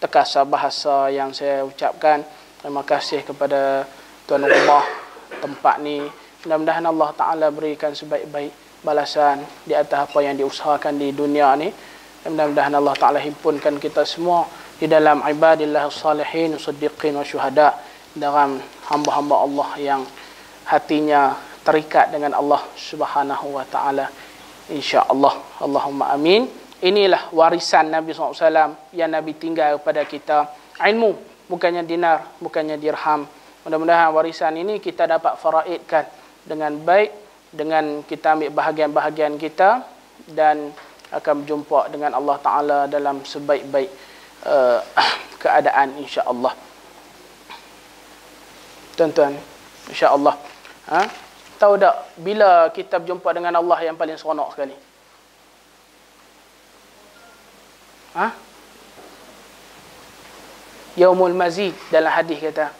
terkasar bahasa yang saya ucapkan. Terima kasih kepada tuan rumah tempat ni. Mudah-mudahan Allah Ta'ala berikan sebaik-baik balasan di atas apa yang diusahakan di dunia ni. Dan mudah-mudahan Allah Ta'ala himpunkan kita semua di dalam ibadillah salihin, siddiqin wa syuhada, dalam hamba-hamba Allah yang hatinya terikat dengan Allah Subhanahu wa Ta'ala. insya-Allah. Allahumma amin. Inilah warisan Nabi SAW yang Nabi tinggal kepada kita. Ilmu, bukannya dinar, bukannya dirham. Mudah-mudahan warisan ini kita dapat faraidkan dengan baik, dengan kita ambil bahagian-bahagian kita dan akan berjumpa dengan Allah Ta'ala dalam sebaik-baik keadaan insya-Allah. Tuan-tuan, insya-Allah. Tahu tak bila kita berjumpa dengan Allah yang paling seronok sekali? Yaumul Mazid dalam hadis kata,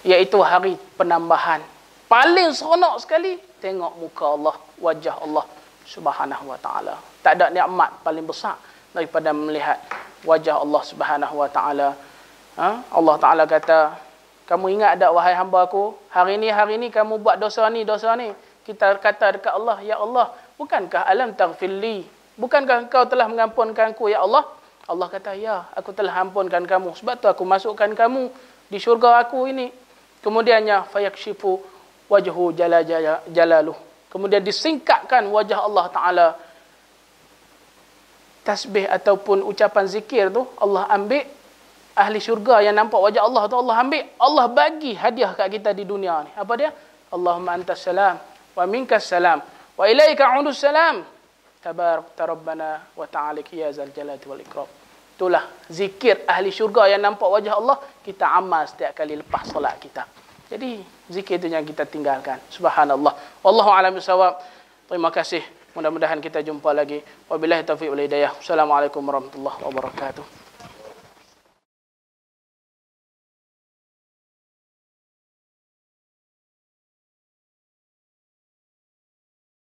iaitu hari penambahan. Paling seronok sekali tengok muka Allah, wajah Allah Subhanahu wa taala. Tak ada nikmat paling besar daripada melihat wajah Allah Subhanahu wa taala. Allah Taala kata, kamu ingat tak wahai hamba aku, hari ni kamu buat dosa ni. Kita kata dekat Allah, ya Allah, bukankah alam taghfirli? Bukankah engkau telah mengampunkan aku, ya Allah? Allah kata, ya, aku telah ampunkan kamu. Sebab tu aku masukkan kamu di syurga aku ini. Kemudiannya, fayakshifu wajhu jalaluh. Kemudian disingkapkan wajah Allah Ta'ala. Tasbih ataupun ucapan zikir tu, Allah ambil. Ahli syurga yang nampak wajah Allah tu, Allah ambil. Allah bagi hadiah kat kita di dunia ni. Apa dia? Allahumma antas salam, wa minkas salam, wa ilaika udus salam. Tabarakta Rabbana wa ta'alik ya zal jalali wal ikram. Itulah zikir ahli syurga yang nampak wajah Allah, kita amal setiap kali lepas solat kita. Jadi zikir itu yang kita tinggalkan. Subhanallah. Wallahu a'lam bishawab. Terima kasih. Mudah-mudahan kita jumpa lagi. Wabillahi taufiq wal hidayah. Assalamualaikum warahmatullahi wabarakatuh.